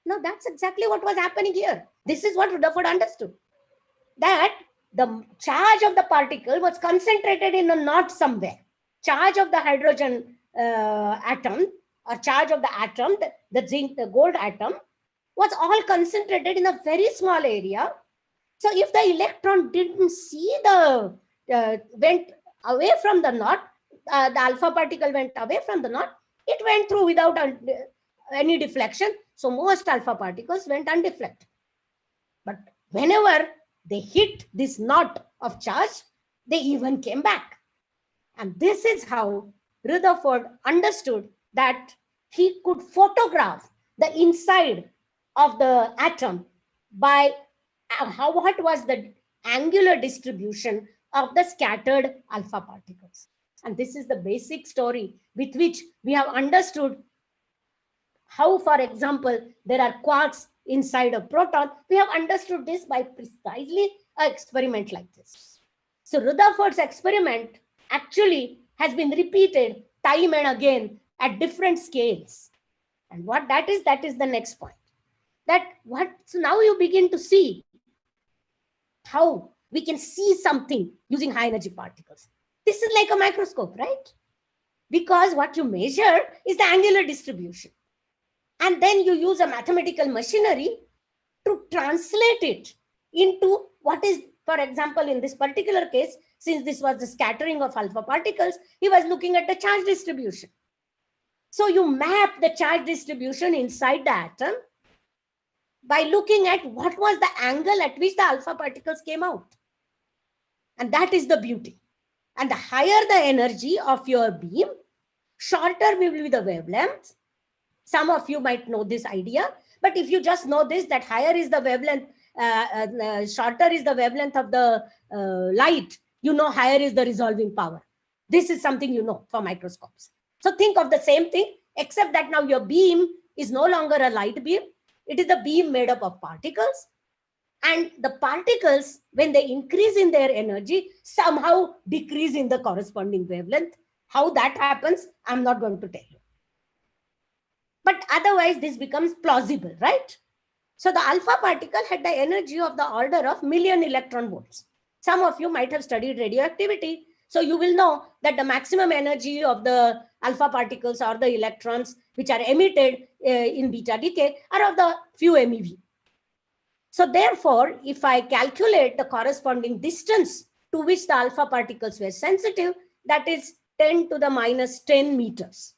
[SPEAKER 1] Now, that's exactly what was happening here. This is what Rutherford understood. That the charge of the particle was concentrated in a knot somewhere. Charge of the hydrogen atom, or charge of the atom, the gold atom, was all concentrated in a very small area. So if the electron didn't see went away from the knot, the alpha particle went away from the knot, it went through without any deflection. So most alpha particles went undeflected. But whenever they hit this knot of charge, they even came back. And this is how Rutherford understood that he could photograph the inside of the atom by what was the angular distribution of the scattered alpha particles. And this is the basic story with which we have understood how, for example, there are quarks inside a proton. We have understood this by precisely an experiment like this. So Rutherford's experiment actually has been repeated time and again at different scales. And what that is the next point. So now you begin to see how we can see something using high energy particles. This is like a microscope, right? Because what you measure is the angular distribution. And then you use a mathematical machinery to translate it into what is, for example, in this particular case, since this was the scattering of alpha particles, he was looking at the charge distribution. So you map the charge distribution inside the atom by looking at what was the angle at which the alpha particles came out. And that is the beauty. And the higher the energy of your beam, shorter will be the wavelength. Some of you might know this idea, but if you just know this, that higher is the wavelength, shorter is the wavelength of the light, you know higher is the resolving power. This is something you know for microscopes. So think of the same thing, except that now your beam is no longer a light beam. It is the beam made up of particles. And the particles, when they increase in their energy, somehow decrease in the corresponding wavelength. How that happens, I'm not going to tell you. But otherwise, this becomes plausible, right? So the alpha particle had the energy of the order of million electron volts. Some of you might have studied radioactivity. So you will know that the maximum energy of the alpha particles or the electrons which are emitted in beta decay are of the few MeV. So therefore, if I calculate the corresponding distance to which the alpha particles were sensitive, that is 10 to the minus 10 meters.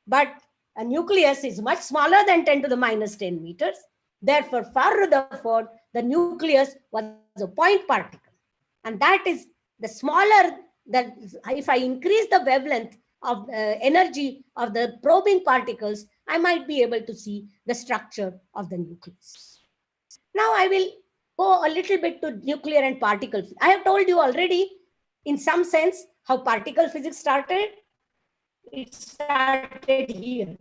[SPEAKER 1] But a nucleus is much smaller than 10 to the minus 10 meters. Therefore, for Rutherford, the nucleus was a point particle. And that is the smaller, that if I increase the wavelength of energy of the probing particles, I might be able to see the structure of the nucleus. Now I will go a little bit to nuclear and particle. I have told you already, in some sense, how particle physics started. It started here,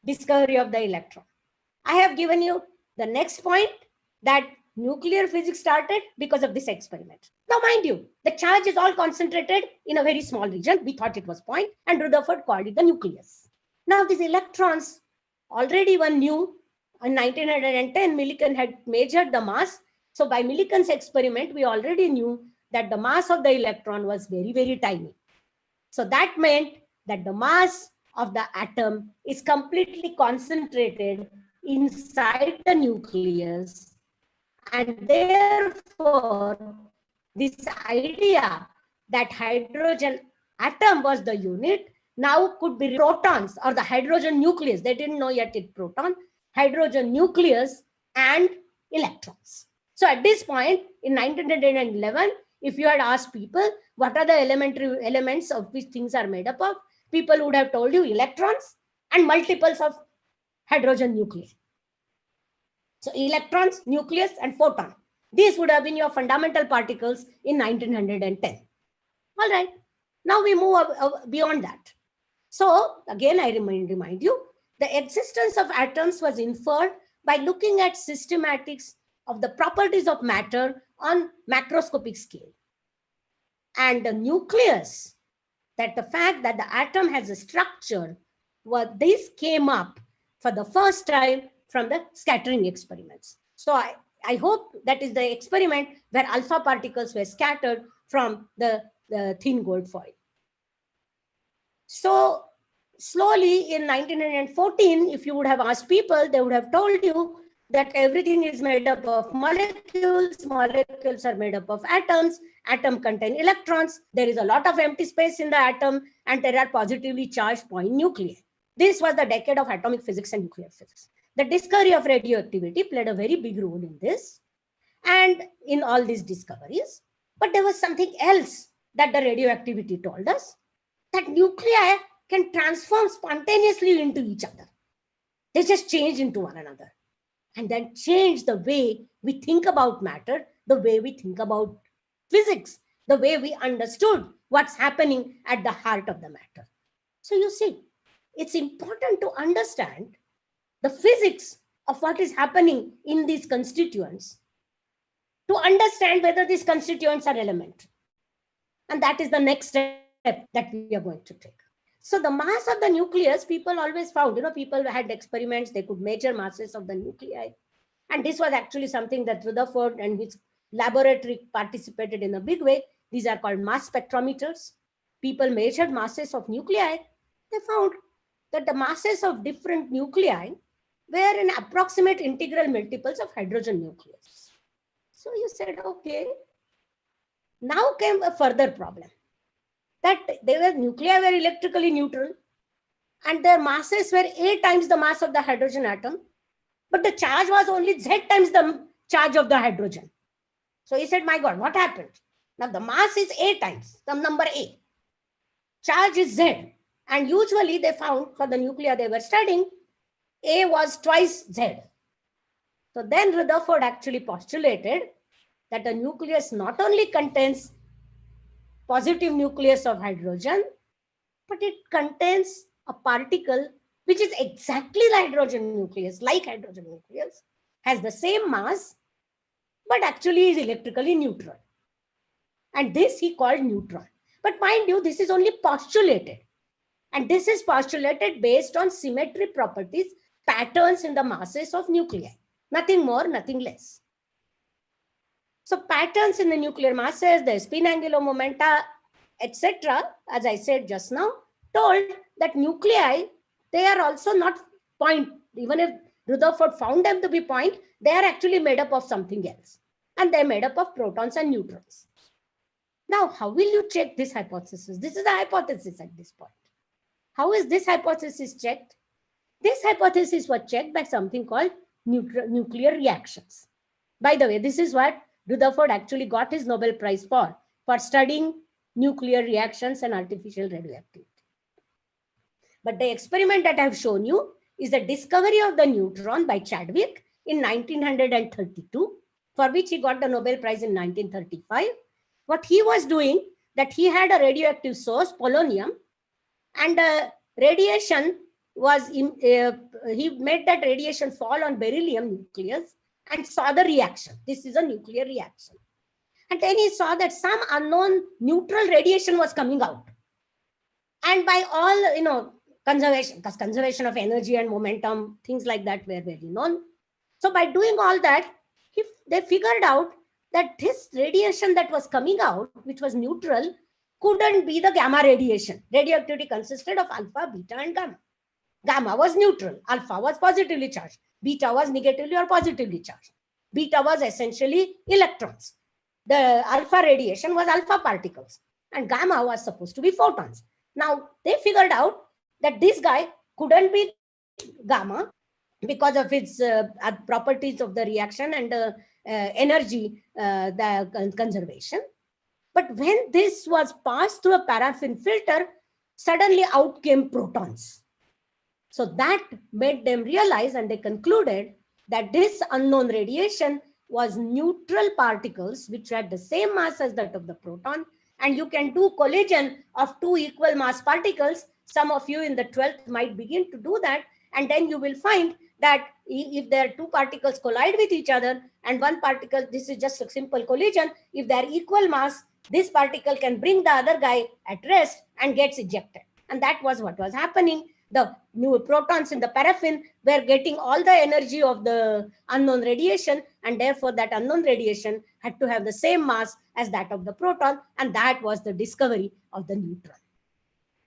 [SPEAKER 1] discovery of the electron. I have given you the next point, that nuclear physics started because of this experiment. Now, mind you, the charge is all concentrated in a very small region. We thought it was point, and Rutherford called it the nucleus. Now, these electrons, already one knew in 1910, Millikan had measured the mass. So by Millikan's experiment, we already knew that the mass of the electron was very, very tiny. So that meant that the mass of the atom is completely concentrated inside the nucleus. And therefore, this idea that hydrogen atom was the unit now could be protons or the hydrogen nucleus. They didn't know yet it proton, hydrogen nucleus and electrons. So at this point in 1911, if you had asked people what are the elementary elements of which things are made up of, people would have told you electrons and multiples of hydrogen nuclei. So electrons, nucleus, and photon. These would have been your fundamental particles in 1910. All right. Now we move beyond that. So again, I remind you, the existence of atoms was inferred by looking at systematics of the properties of matter on macroscopic scale. And the nucleus, that the fact that the atom has a structure, this came up for the first time from the scattering experiments. So I hope that is the experiment where alpha particles were scattered from the thin gold foil. So slowly in 1914, if you would have asked people, they would have told you that everything is made up of molecules. Molecules are made up of atoms. Atom contain electrons. There is a lot of empty space in the atom, and there are positively charged point nuclei. This was the decade of atomic physics and nuclear physics. The discovery of radioactivity played a very big role in this and in all these discoveries. But there was something else that the radioactivity told us, that nuclei can transform spontaneously into each other. They just change into one another and then change the way we think about matter, the way we think about physics, the way we understood what's happening at the heart of the matter. So you see, it's important to understand the physics of what is happening in these constituents to understand whether these constituents are elementary. And that is the next step that we are going to take. So the mass of the nucleus, people always found, people had experiments, they could measure masses of the nuclei. And this was actually something that Rutherford and his laboratory participated in a big way. These are called mass spectrometers. People measured masses of nuclei. They found that the masses of different nuclei were in approximate integral multiples of hydrogen nucleus. So you said, okay. Now came a further problem, that nuclei were electrically neutral and their masses were 8 times the mass of the hydrogen atom, but the charge was only Z times the charge of the hydrogen. So he said, my God, what happened? Now the mass is A times some number A. Charge is Z. And usually they found for the nuclei they were studying, A was twice Z. So then Rutherford actually postulated that a nucleus not only contains positive nucleus of hydrogen, but it contains a particle which is exactly like hydrogen nucleus, has the same mass, but actually is electrically neutral. And this he called neutron. But mind you, this is only postulated. And this is postulated based on symmetry properties, patterns in the masses of nuclei. Nothing more, nothing less. So patterns in the nuclear masses, the spin angular momenta, etc., as I said just now, told that nuclei, they are also not point. Even if Rutherford found them to be point, they are actually made up of something else. And they're made up of protons and neutrons. Now, how will you check this hypothesis? This is a hypothesis at this point. How is this hypothesis checked? This hypothesis was checked by something called nuclear reactions. By the way, this is what Rutherford actually got his Nobel Prize for studying nuclear reactions and artificial radioactivity. But the experiment that I've shown you is the discovery of the neutron by Chadwick in 1932, for which he got the Nobel Prize in 1935. What he was doing, that he had a radioactive source, polonium, and the radiation was, he made that radiation fall on beryllium nucleus and saw the reaction. This is a nuclear reaction. And then he saw that some unknown neutral radiation was coming out. And by all, conservation, because conservation of energy and momentum, things like that were very known. So by doing all that, they figured out that this radiation that was coming out, which was neutral, couldn't be the gamma radiation. Radioactivity consisted of alpha, beta, and gamma. Gamma was neutral. Alpha was positively charged. Beta was negatively or positively charged. Beta was essentially electrons. The alpha radiation was alpha particles. And gamma was supposed to be photons. Now, they figured out that this guy couldn't be gamma because of its properties of the reaction and energy the conservation. But when this was passed through a paraffin filter, suddenly out came protons. So that made them realize, and they concluded that this unknown radiation was neutral particles which had the same mass as that of the proton. And you can do collision of two equal mass particles. Some of you in the 12th might begin to do that. And then you will find that if there are two particles collide with each other and one particle, this is just a simple collision. If they are equal mass, this particle can bring the other guy at rest and gets ejected. And that was what was happening. The new protons in the paraffin were getting all the energy of the unknown radiation, and therefore that unknown radiation had to have the same mass as that of the proton, and that was the discovery of the neutron.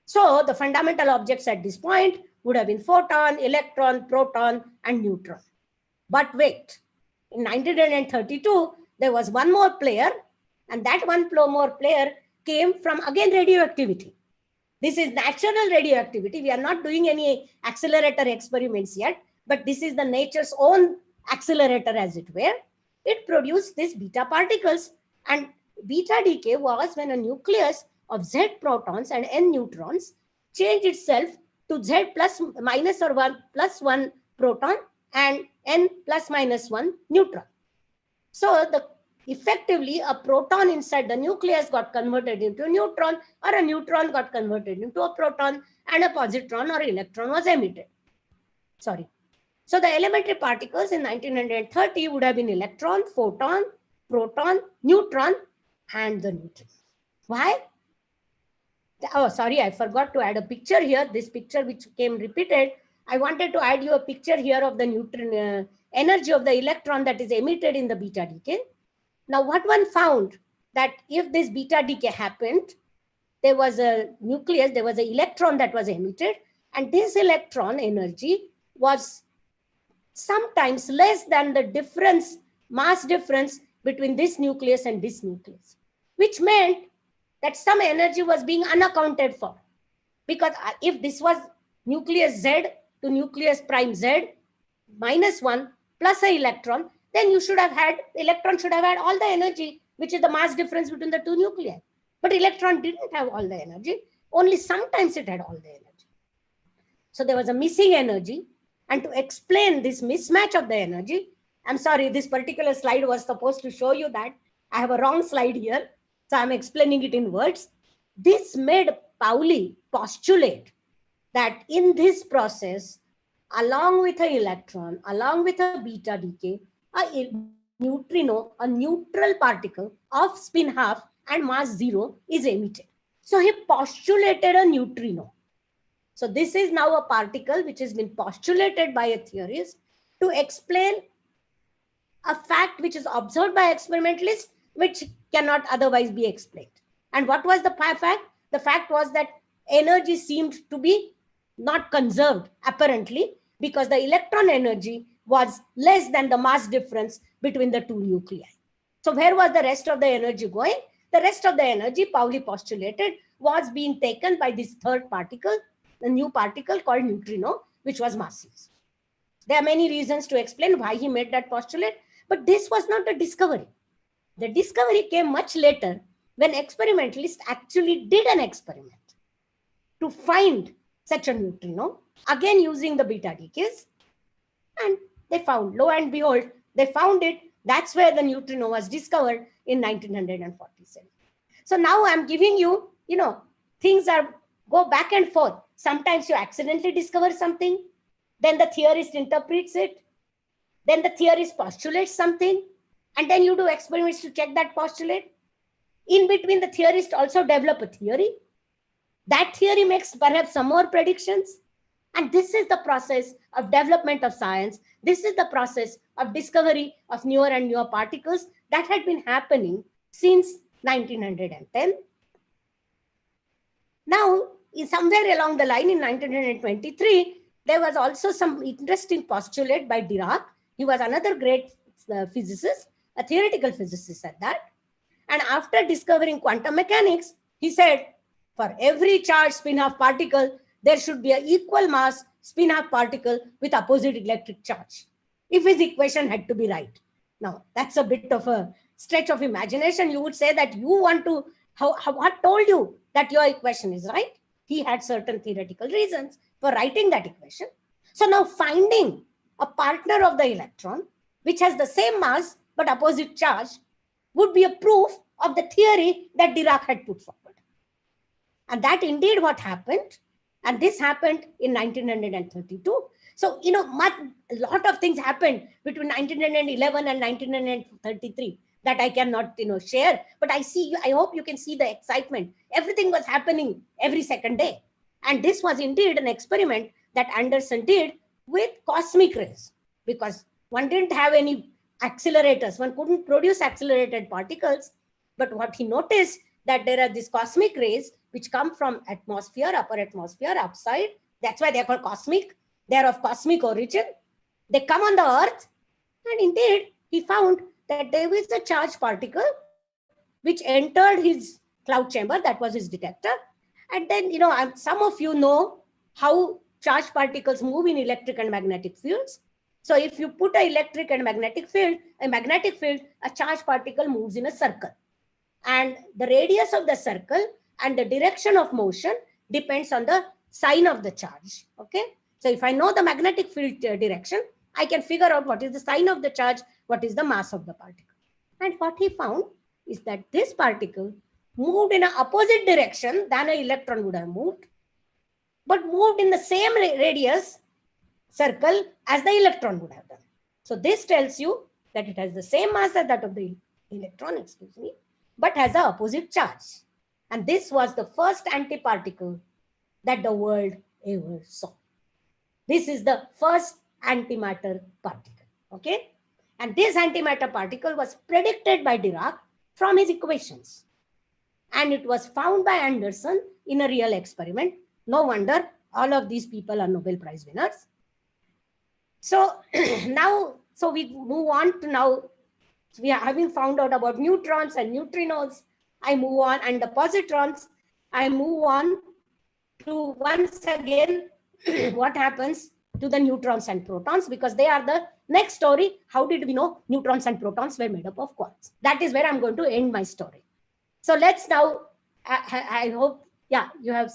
[SPEAKER 1] So the fundamental objects at this point would have been photon, electron, proton, and neutron. But wait, in 1932, there was one more player, and that one more player came from, again, radioactivity. This is natural radioactivity. We are not doing any accelerator experiments yet, but this is the nature's own accelerator, as it were. It produced these beta particles, and beta decay was when a nucleus of Z protons and N neutrons changed itself to Z plus minus or 1 plus 1 proton and N plus minus 1 neutron. So effectively, a proton inside the nucleus got converted into a neutron, or a neutron got converted into a proton, and a positron or electron was emitted. Sorry. So the elementary particles in 1930 would have been electron, photon, proton, neutron, and the neutron. Why? Oh, sorry, I forgot to add a picture here. This picture which came repeated, I wanted to add you a picture here of the neutron energy of the electron that is emitted in the beta decay. Now, what one found, that if this beta decay happened, there was a nucleus, there was an electron that was emitted, and this electron energy was sometimes less than the difference, mass difference between this nucleus and this nucleus, which meant that some energy was being unaccounted for. Because if this was nucleus Z to nucleus prime Z minus 1 plus an electron, then you should have had, electron should have had all the energy, which is the mass difference between the two nuclei. But electron didn't have all the energy. Only sometimes it had all the energy. So there was a missing energy. And to explain this mismatch of the energy, I'm sorry, this particular slide was supposed to show you that. I have a wrong slide here. So I'm explaining it in words. This made Pauli postulate that in this process, along with an electron, along with a beta decay, a neutrino, a neutral particle of spin half and mass 0 is emitted. So he postulated a neutrino. So this is now a particle which has been postulated by a theorist to explain a fact which is observed by experimentalists, which cannot otherwise be explained. And what was the fact? The fact was that energy seemed to be not conserved, apparently, because the electron energy was less than the mass difference between the two nuclei. So where was the rest of the energy going? The rest of the energy, Pauli postulated, was being taken by this third particle, the new particle called neutrino, which was massless. There are many reasons to explain why he made that postulate, but this was not a discovery. The discovery came much later when experimentalists actually did an experiment to find such a neutrino, again using the beta decays, and they found, lo and behold, they found it. That's where the neutrino was discovered in 1947. So now I'm giving you, things go back and forth. Sometimes you accidentally discover something, then the theorist interprets it, then the theorist postulates something, and then you do experiments to check that postulate. In between, the theorist also develop a theory. That theory makes perhaps some more predictions. And this is the process of development of science. This is the process of discovery of newer and newer particles that had been happening since 1910. Now, somewhere along the line in 1923, there was also some interesting postulate by Dirac. He was another great physicist, a theoretical physicist at that. And after discovering quantum mechanics, he said, for every charged spin-half particle, there should be an equal mass spin-half particle with opposite electric charge, if his equation had to be right. Now, that's a bit of a stretch of imagination. You would say that you want to, what told you that your equation is right? He had certain theoretical reasons for writing that equation. So now finding a partner of the electron, which has the same mass but opposite charge, would be a proof of the theory that Dirac had put forward. And that indeed what happened. And this happened in 1932. So, a lot of things happened between 1911 and 1933 that I cannot, share. But I hope you can see the excitement. Everything was happening every second day. And this was indeed an experiment that Anderson did with cosmic rays, because one didn't have any accelerators. One couldn't produce accelerated particles. But what he noticed, that there are these cosmic rays which come from atmosphere, upper atmosphere, outside. That's why they're called cosmic. They're of cosmic origin. They come on the earth. And indeed, he found that there was a charged particle which entered his cloud chamber. That was his detector. And then, some of you know how charged particles move in electric and magnetic fields. So if you put an electric and magnetic field, a charged particle moves in a circle. And the radius of the circle and the direction of motion depends on the sign of the charge. Okay. So if I know the magnetic field direction, I can figure out what is the sign of the charge, what is the mass of the particle. And what he found is that this particle moved in an opposite direction than an electron would have moved, but moved in the same radius circle as the electron would have done. So this tells you that it has the same mass as that of the electron, but has an opposite charge. And this was the first antiparticle that the world ever saw. This is the first antimatter particle. Okay. And this antimatter particle was predicted by Dirac from his equations. And it was found by Anderson in a real experiment. No wonder all of these people are Nobel Prize winners. So now, we move on to now. We are having found out about neutrons and neutrinos. I move on, and the positrons. I move on to once again what happens to the neutrons and protons, because they are the next story. How did we know neutrons and protons were made up of quarks? That is where I'm going to end my story. So let's now, I hope, you have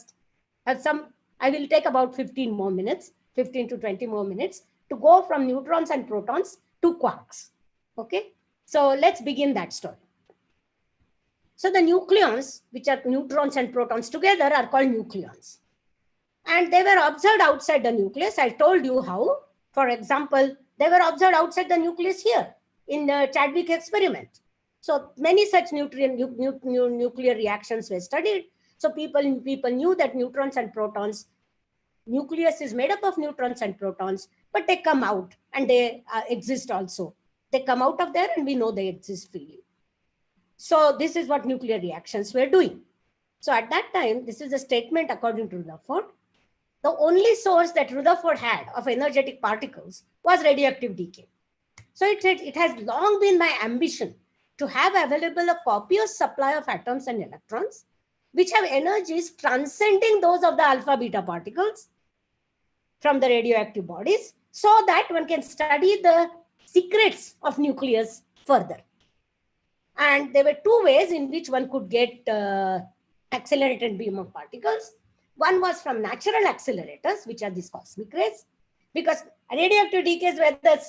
[SPEAKER 1] some, I will take about 15 more minutes, 15 to 20 more minutes to go from neutrons and protons to quarks. Okay. So let's begin that story. So the nucleons, which are neutrons and protons together, are called nucleons. And they were observed outside the nucleus. I told you how. For example, they were observed outside the nucleus here. in the Chadwick experiment. So many such nuclear reactions were studied. So people knew that neutrons and protons, nucleus is made up of neutrons and protons, but they come out and they exist also. They come out of there and we know they exist freely. So this is what nuclear reactions were doing. So at that time, this is a statement according to Rutherford. The only source that Rutherford had of energetic particles was radioactive decay. So it has long been my ambition to have available a copious supply of atoms and electrons, which have energies transcending those of the alpha beta particles from the radioactive bodies, so that one can study the secrets of nucleus further. And there were two ways in which one could get accelerated beam of particles. One was from natural accelerators, which are these cosmic rays, because radioactive decays were the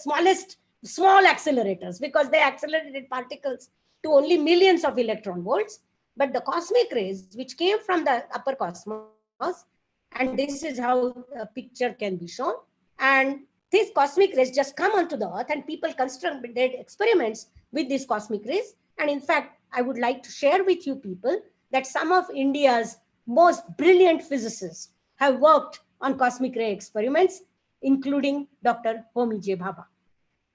[SPEAKER 1] small accelerators, because they accelerated particles to only millions of electron volts. But the cosmic rays, which came from the upper cosmos, and this is how a picture can be shown, and these cosmic rays just come onto the earth, and people constructed experiments with these cosmic rays. And in fact, I would like to share with you people that some of India's most brilliant physicists have worked on cosmic ray experiments, including Dr. Homi J. Bhabha.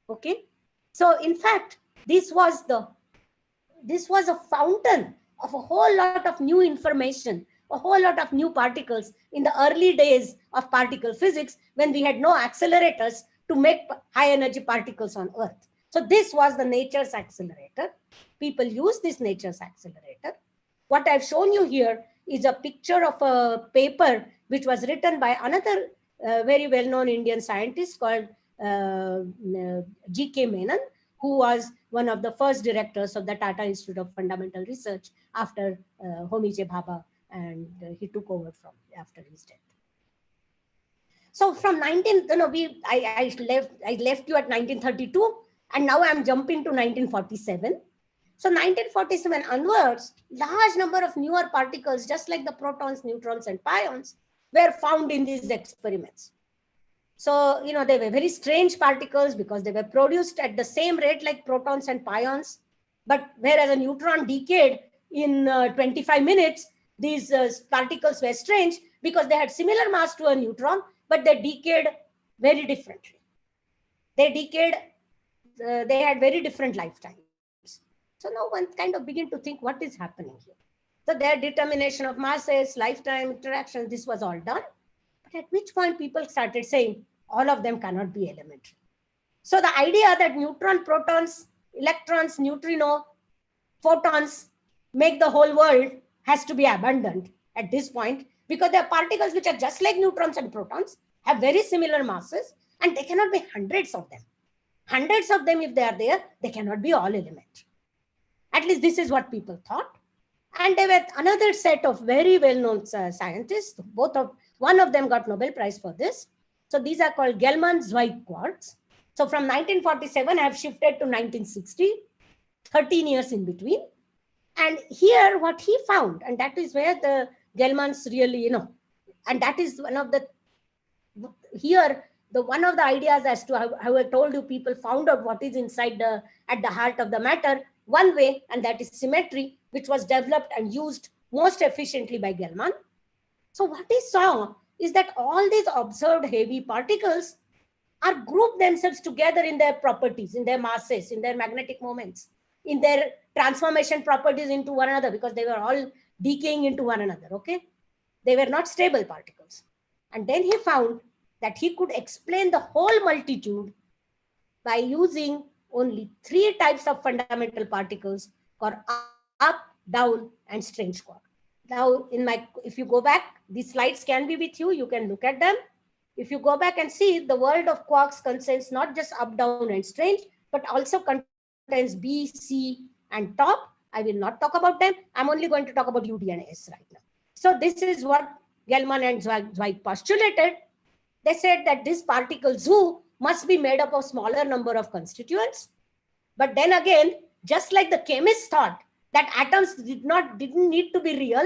[SPEAKER 1] Okay, so in fact, this was a fountain of a whole lot of new information, a whole lot of new particles in the early days of particle physics, when we had no accelerators to make high energy particles on Earth. So this was the nature's accelerator. People use this nature's accelerator. What I've shown you here is a picture of a paper which was written by another very well-known Indian scientist called G.K. Menon, who was one of the first directors of the Tata Institute of Fundamental Research after Homi J. Bhabha, and he took over from after his death. So from I left you at 1932, and now I'm jumping to 1947. So 1947 onwards, large number of newer particles, just like the protons, neutrons, and pions, were found in these experiments. So, they were very strange particles because they were produced at the same rate like protons and pions. But whereas a neutron decayed in 25 minutes, these particles were strange because they had similar mass to a neutron, but they decayed very differently. They decayed, they had very different lifetimes. So now one kind of begin to think what is happening here. So their determination of masses, lifetime interactions, this was all done. But at which point people started saying, all of them cannot be elementary. So the idea that neutron, protons, electrons, neutrino, photons make the whole world has to be abandoned at this point, because there are particles which are just like neutrons and protons, have very similar masses, and they cannot be hundreds of them. Hundreds of them, if they are there, they cannot be all elementary. At least this is what people thought. And there were another set of very well-known scientists. One of them got Nobel Prize for this. So these are called Gell-Mann-Zweig quarks. So from 1947, I have shifted to 1960, 13 years in between. And here what he found, and that is where the Gell-Manns really, and that is one of the, one of the ideas as to how I told you, people found out what is inside at the heart of the matter, one way, and that is symmetry, which was developed and used most efficiently by Gell-Mann. So what he saw is that all these observed heavy particles are grouped themselves together in their properties, in their masses, in their magnetic moments, in their transformation properties into one another, because they were all decaying into one another, okay? They were not stable particles. And then he found that he could explain the whole multitude by using only 3 types of fundamental particles called up, down, and strange quark. Now, if you go back, these slides can be with you. You can look at them. If you go back and see, the world of quarks contains not just up, down, and strange, but also contains B, C, and top. I will not talk about them. I'm only going to talk about U, D, and S right now. So this is what Gell-Mann and Zweig postulated. They said that this particle zoo must be made up of smaller number of constituents. But then again, just like the chemists thought that atoms didn't need to be real,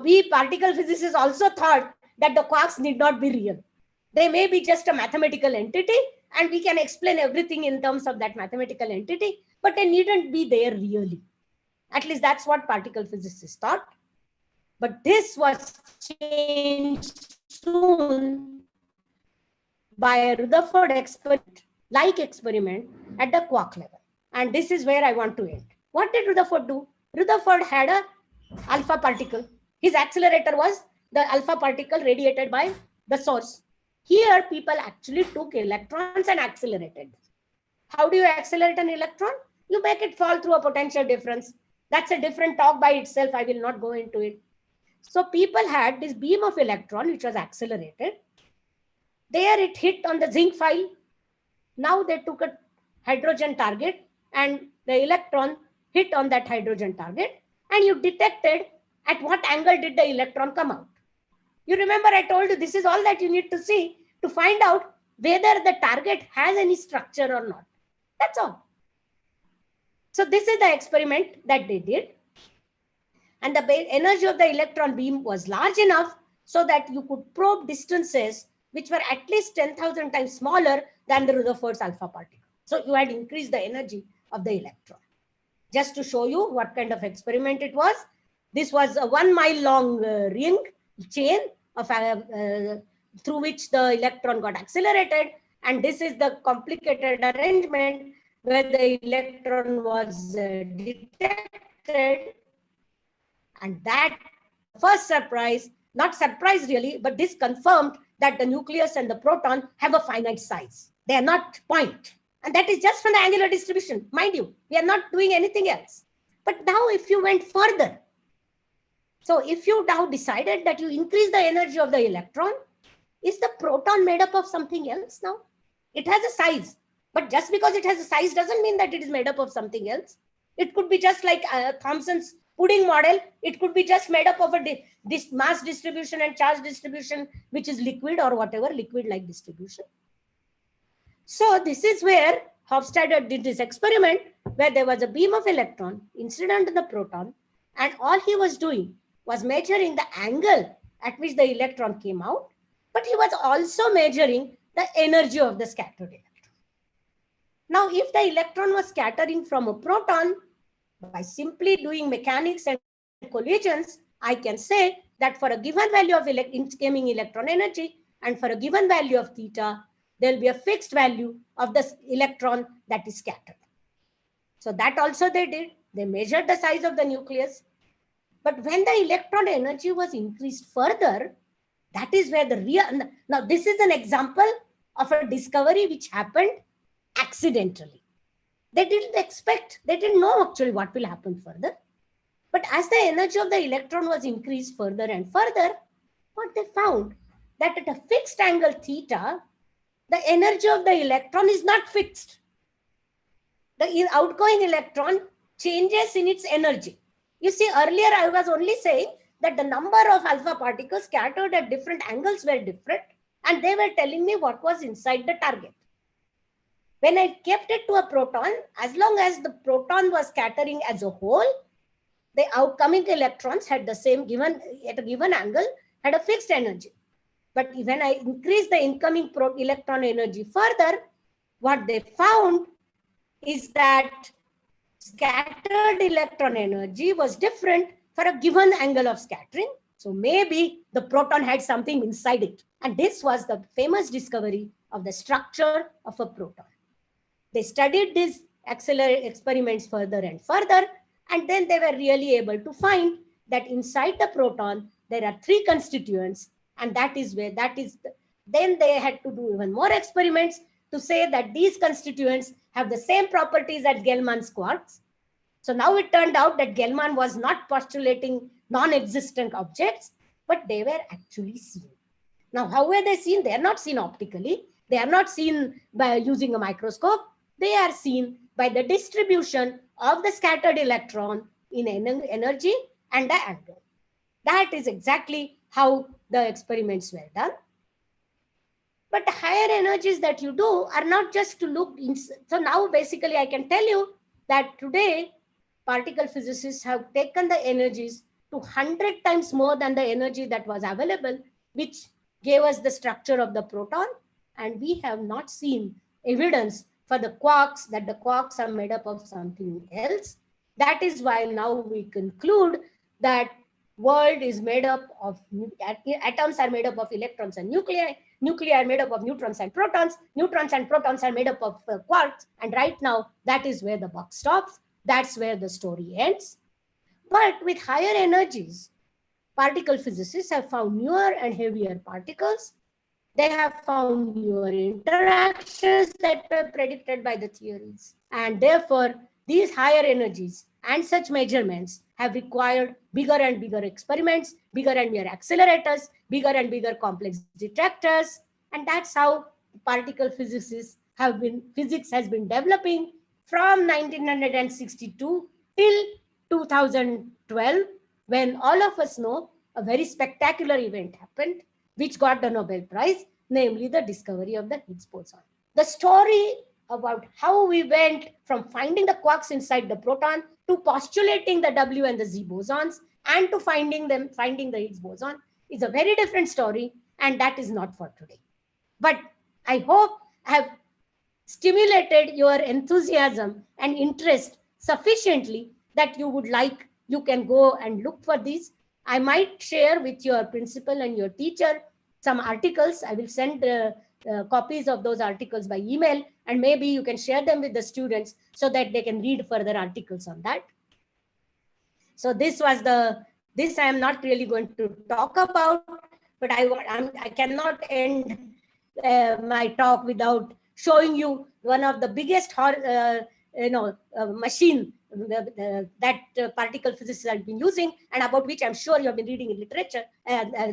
[SPEAKER 1] we particle physicists also thought that the quarks need not be real. They may be just a mathematical entity, and we can explain everything in terms of that mathematical entity, but they needn't be there really. At least that's what particle physicists thought. But this was changed soon by a Rutherford experiment at the quark level. And this is where I want to end. What did Rutherford do? Rutherford had a alpha particle. His accelerator was the alpha particle radiated by the source. Here, people actually took electrons and accelerated them. How do you accelerate an electron? You make it fall through a potential difference. That's a different talk by itself. I will not go into it. So people had this beam of electron, which was accelerated. There it hit on the zinc file. Now they took a hydrogen target and the electron hit on that hydrogen target, and you detected at what angle did the electron come out. You remember I told you this is all that you need to see to find out whether the target has any structure or not. That's all. So this is the experiment that they did. And the energy of the electron beam was large enough so that you could probe distances which were at least 10,000 times smaller than the Rutherford's alpha particle. So you had increased the energy of the electron. Just to show you what kind of experiment it was, this was a 1 mile long ring chain of through which the electron got accelerated. And this is the complicated arrangement where the electron was detected. And that first surprise, not surprise really, but this confirmed that the nucleus and the proton have a finite size. They are not point. And that is just from the angular distribution. Mind you, we are not doing anything else. But now if you went further, so if you now decided that you increase the energy of the electron, is the proton made up of something else now? It has a size. But just because it has a size doesn't mean that it is made up of something else. It could be just like Thomson's pudding model. It could be just made up of this mass distribution and charge distribution, which is liquid or whatever, liquid-like distribution. So this is where Hofstadter did this experiment where there was a beam of electron incident to the proton, and all he was doing was measuring the angle at which the electron came out, but he was also measuring the energy of the scattered electron. Now, if the electron was scattering from a proton, by simply doing mechanics and collisions, I can say that for a given value of incoming electron energy and for a given value of theta, there will be a fixed value of the electron that is scattered. So that also they did. They measured the size of the nucleus. But when the electron energy was increased further, that is where the real... Now, this is an example of a discovery which happened accidentally. They didn't expect, they didn't know actually what will happen further. But as the energy of the electron was increased further and further, what they found that at a fixed angle theta, the energy of the electron is not fixed. The outgoing electron changes in its energy. You see, earlier I was only saying that the number of alpha particles scattered at different angles were different, and they were telling me what was inside the target. When I kept it to a proton, as long as the proton was scattering as a whole, the outcoming electrons had the same given at a given angle, had a fixed energy. But when I increased the incoming electron energy further, what they found is that scattered electron energy was different for a given angle of scattering. So maybe the proton had something inside it. And this was the famous discovery of the structure of a proton. They studied these experiments further and further, and then they were really able to find that inside the proton, there are 3 constituents, and that is where, then they had to do even more experiments to say that these constituents have the same properties as Gell-Mann's quarks. So now it turned out that Gell-Mann was not postulating non-existent objects, but they were actually seen. Now, how were they seen? They are not seen optically. They are not seen by using a microscope. They are seen by the distribution of the scattered electron in energy and the angle. That is exactly how the experiments were done. But the higher energies that you do are not just to look in. So now basically I can tell you that today particle physicists have taken the energies to 100 times more than the energy that was available, which gave us the structure of the proton. And we have not seen evidence for the quarks, that the quarks are made up of something else. That is why now we conclude that world is made up of, atoms are made up of electrons and nuclei, nuclei are made up of neutrons and protons are made up of quarks. And right now, that is where the buck stops. That's where the story ends. But with higher energies, particle physicists have found newer and heavier particles. They have found newer interactions that were predicted by the theories. And therefore, these higher energies and such measurements have required bigger and bigger experiments, bigger and bigger accelerators, bigger and bigger complex detectors. And that's how particle physicists have been, physics has been developing from 1962 till 2012, when all of us know a very spectacular event happened, which got the Nobel Prize, namely the discovery of the Higgs boson. The story about how we went from finding the quarks inside the proton to postulating the W and the Z bosons and to finding the Higgs boson is a very different story, and that is not for today. But I hope I have stimulated your enthusiasm and interest sufficiently that you would like, you can go and look for these. I might share with your principal and your teacher some articles. I will send copies of those articles by email, and maybe you can share them with the students so that they can read further articles on that. So this was this I am not really going to talk about, but I cannot end my talk without showing you one of the biggest machine that particle physicists have been using, and about which I'm sure you have been reading in literature,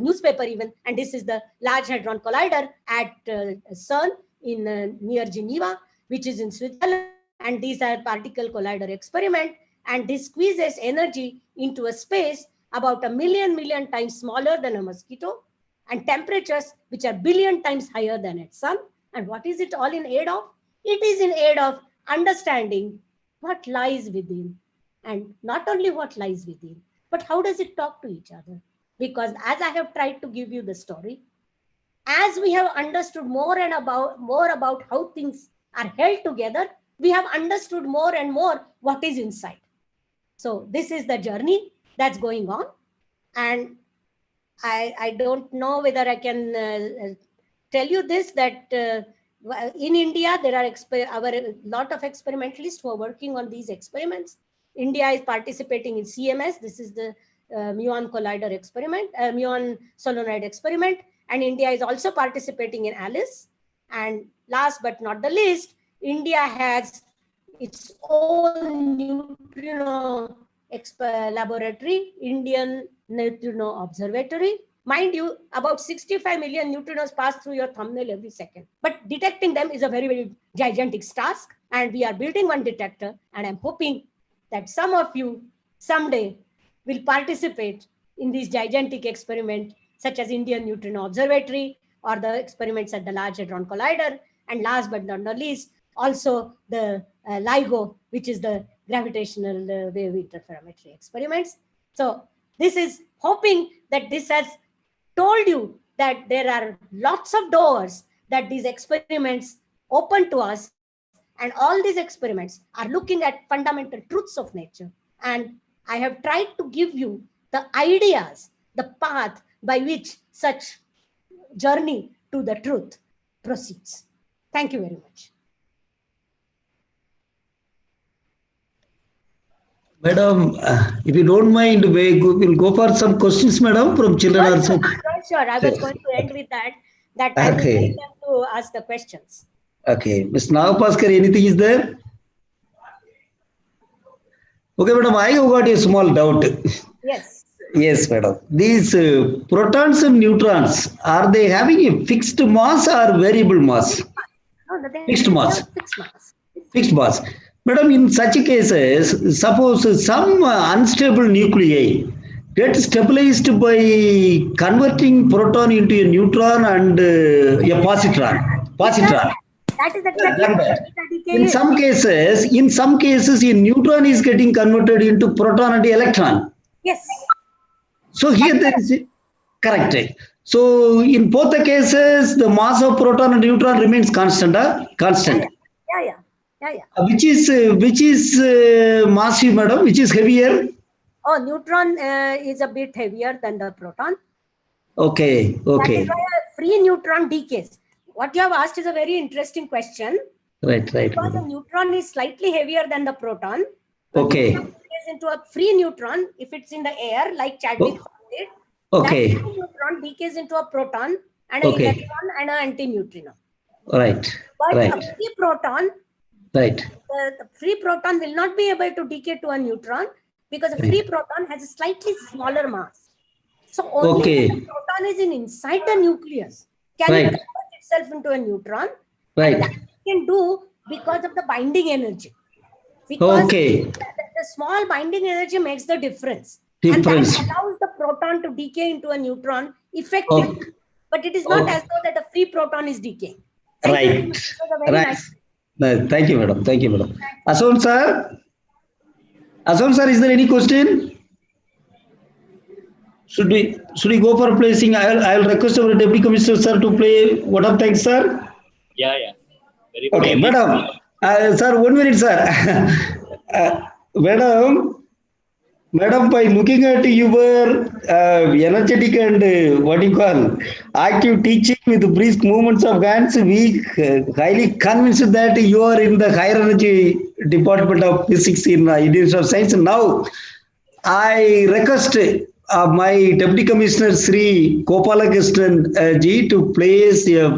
[SPEAKER 1] newspaper even. And this is the Large Hadron Collider at CERN in near Geneva, which is in Switzerland. And these are particle collider experiment, and this squeezes energy into a space about a million times smaller than a mosquito, and temperatures which are billion times higher than at sun. And what is it all in aid of? It is in aid of understanding what lies within, and not only what lies within, but how does it talk to each other? Because as I have tried to give you the story, as we have understood more about how things are held together, we have understood more and more what is inside. So this is the journey that's going on, and I don't know whether I can tell you this, that in India, there are a lot of experimentalists who are working on these experiments. India is participating in CMS. This is the muon collider experiment, muon solenoid experiment. And India is also participating in ALICE. And last but not the least, India has its own neutrino laboratory, Indian Neutrino Observatory. Mind you, about 65 million neutrinos pass through your thumbnail every second. But detecting them is a very, very gigantic task. And we are building one detector. And I'm hoping that some of you someday will participate in these gigantic experiments, such as Indian Neutrino Observatory or the experiments at the Large Hadron Collider. And last but not least, also the LIGO, which is the gravitational wave interferometry experiments. So this is hoping that this has told you that there are lots of doors that these experiments open to us, and all these experiments are looking at fundamental truths of nature. And I have tried to give you the ideas, the path by which such journey to the truth proceeds. Thank you very much.
[SPEAKER 3] Madam, if you don't mind, we'll go for some questions, madam, from children also.
[SPEAKER 1] Sure. I was going to end with that I will like them to ask the questions.
[SPEAKER 3] Okay. Ms. Nagapaskar, anything is there? Okay, madam, I have got a small doubt.
[SPEAKER 1] Yes.
[SPEAKER 3] Yes, madam. These protons and neutrons, are they having a fixed mass or variable mass?
[SPEAKER 1] No,
[SPEAKER 3] fixed mass.
[SPEAKER 1] Fixed mass.
[SPEAKER 3] Fixed mass. Madam, in such cases, suppose some unstable nuclei get stabilized by converting proton into a neutron and a positron.
[SPEAKER 1] That is exactly.
[SPEAKER 3] In some cases, a neutron is getting converted into proton and electron.
[SPEAKER 1] Yes.
[SPEAKER 3] So here there is correct. So in both the cases, the mass of proton and neutron remains constant. Constant.
[SPEAKER 1] Yeah.
[SPEAKER 3] Which is massive, madam? Which is heavier?
[SPEAKER 1] Oh, neutron is a bit heavier than the proton.
[SPEAKER 3] Okay.
[SPEAKER 1] That is why a free neutron decays. What you have asked is a very interesting question.
[SPEAKER 3] Right.
[SPEAKER 1] Because the neutron is slightly heavier than the proton.
[SPEAKER 3] Okay.
[SPEAKER 1] Neutron decays into a free neutron if it's in the air, like Chadwick found it.
[SPEAKER 3] Okay.
[SPEAKER 1] That free neutron decays into a proton and an electron and an antineutrino.
[SPEAKER 3] Right.
[SPEAKER 1] But a free proton,
[SPEAKER 3] right.
[SPEAKER 1] The free proton will not be able to decay to a neutron because a free proton has a slightly smaller mass. So only when the proton is inside the nucleus can it convert itself into a neutron. And that it can do because of the binding energy. Because the small binding energy makes the difference. And that allows the proton to decay into a neutron effectively. But it is not as though that the free proton is decaying.
[SPEAKER 3] Right.
[SPEAKER 1] Nice.
[SPEAKER 3] Thank you, madam. Thank you, madam. Asom sir? Asom sir, is there any question? Should we go for placing? I'll request our deputy commissioner sir to play vote of thanks, sir.
[SPEAKER 4] Yeah.
[SPEAKER 3] Very okay, madam. Sir, 1 minute, sir. Madam, by looking at your energetic and what you call active teaching with brisk movements of hands, we highly convinced that you are in the higher energy department of physics in Indian Institute of Science. Now, I request my Deputy Commissioner Sri Gopalakrishnan ji to place a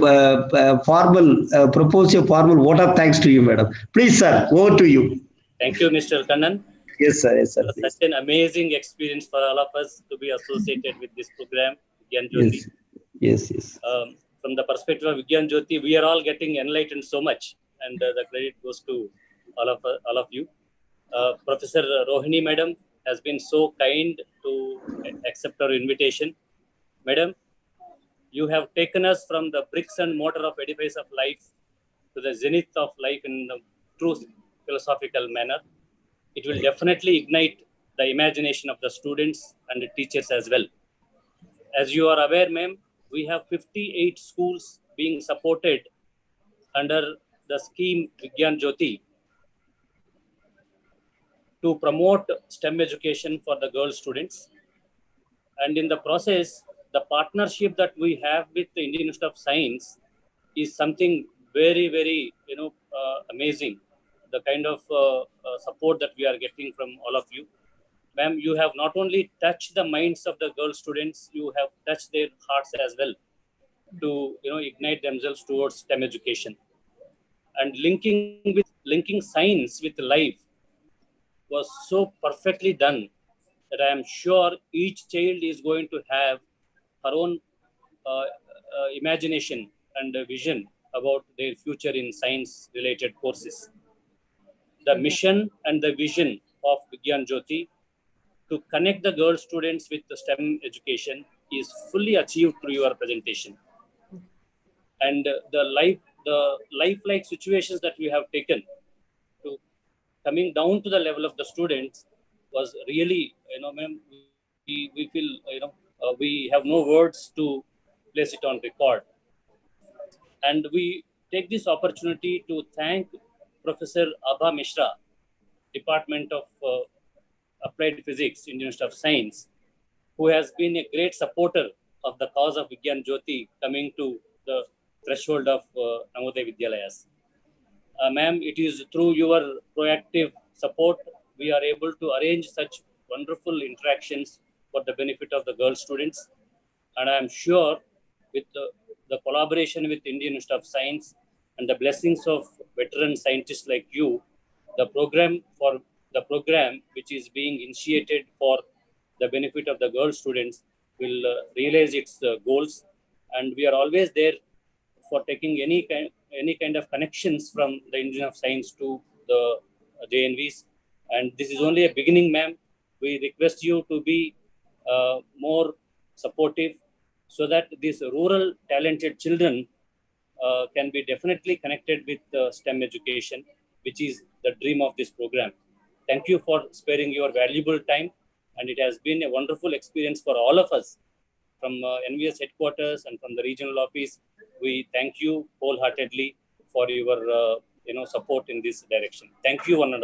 [SPEAKER 3] propose a formal vote of thanks to you, madam. Please, sir, over to you.
[SPEAKER 4] Thank you, Mr. Kannan.
[SPEAKER 3] Yes, sir.
[SPEAKER 4] Such an amazing experience for all of us to be associated with this program, Vigyan Jyoti.
[SPEAKER 3] Yes.
[SPEAKER 4] From the perspective of Vigyan Jyoti, we are all getting enlightened so much, and the credit goes to all of you. Professor Rohini, madam, has been so kind to accept our invitation. Madam, you have taken us from the bricks and mortar of edifice of life to the zenith of life in a true philosophical manner. It will definitely ignite the imagination of the students and the teachers as well. As you are aware, ma'am, we have 58 schools being supported under the scheme Vigyan Jyoti to promote STEM education for the girl students. And in the process, the partnership that we have with the Indian Institute of Science is something very, very, amazing. The kind of support that we are getting from all of you. Ma'am, you have not only touched the minds of the girl students, you have touched their hearts as well to, ignite themselves towards STEM education. And linking science with life was so perfectly done that I am sure each child is going to have her own imagination and vision about their future in science-related courses. The mission and the vision of Vigyan Jyoti to connect the girl students with the STEM education is fully achieved through your presentation. And the lifelike situations that we have taken to coming down to the level of the students was really, ma'am, we feel, we have no words to place it on record. And we take this opportunity to thank Professor Abha Mishra, Department of Applied Physics, Indian Institute of Science, who has been a great supporter of the cause of Vigyan Jyoti coming to the threshold of Navodaya Vidyalayas. Ma'am, it is through your proactive support we are able to arrange such wonderful interactions for the benefit of the girl students. And I am sure with the collaboration with Indian Institute of Science and the blessings of veteran scientists like you, the program which is being initiated for the benefit of the girl students will realize its goals. And we are always there for taking any kind of connections from the Indian of Science to the JNVs. And this is only a beginning, ma'am. We request you to be more supportive so that these rural talented children can be definitely connected with STEM education, which is the dream of this program. Thank you for sparing your valuable time. And it has been a wonderful experience for all of us from NVS headquarters and from the regional office, we thank you wholeheartedly for your support in this direction. Thank you, one and all.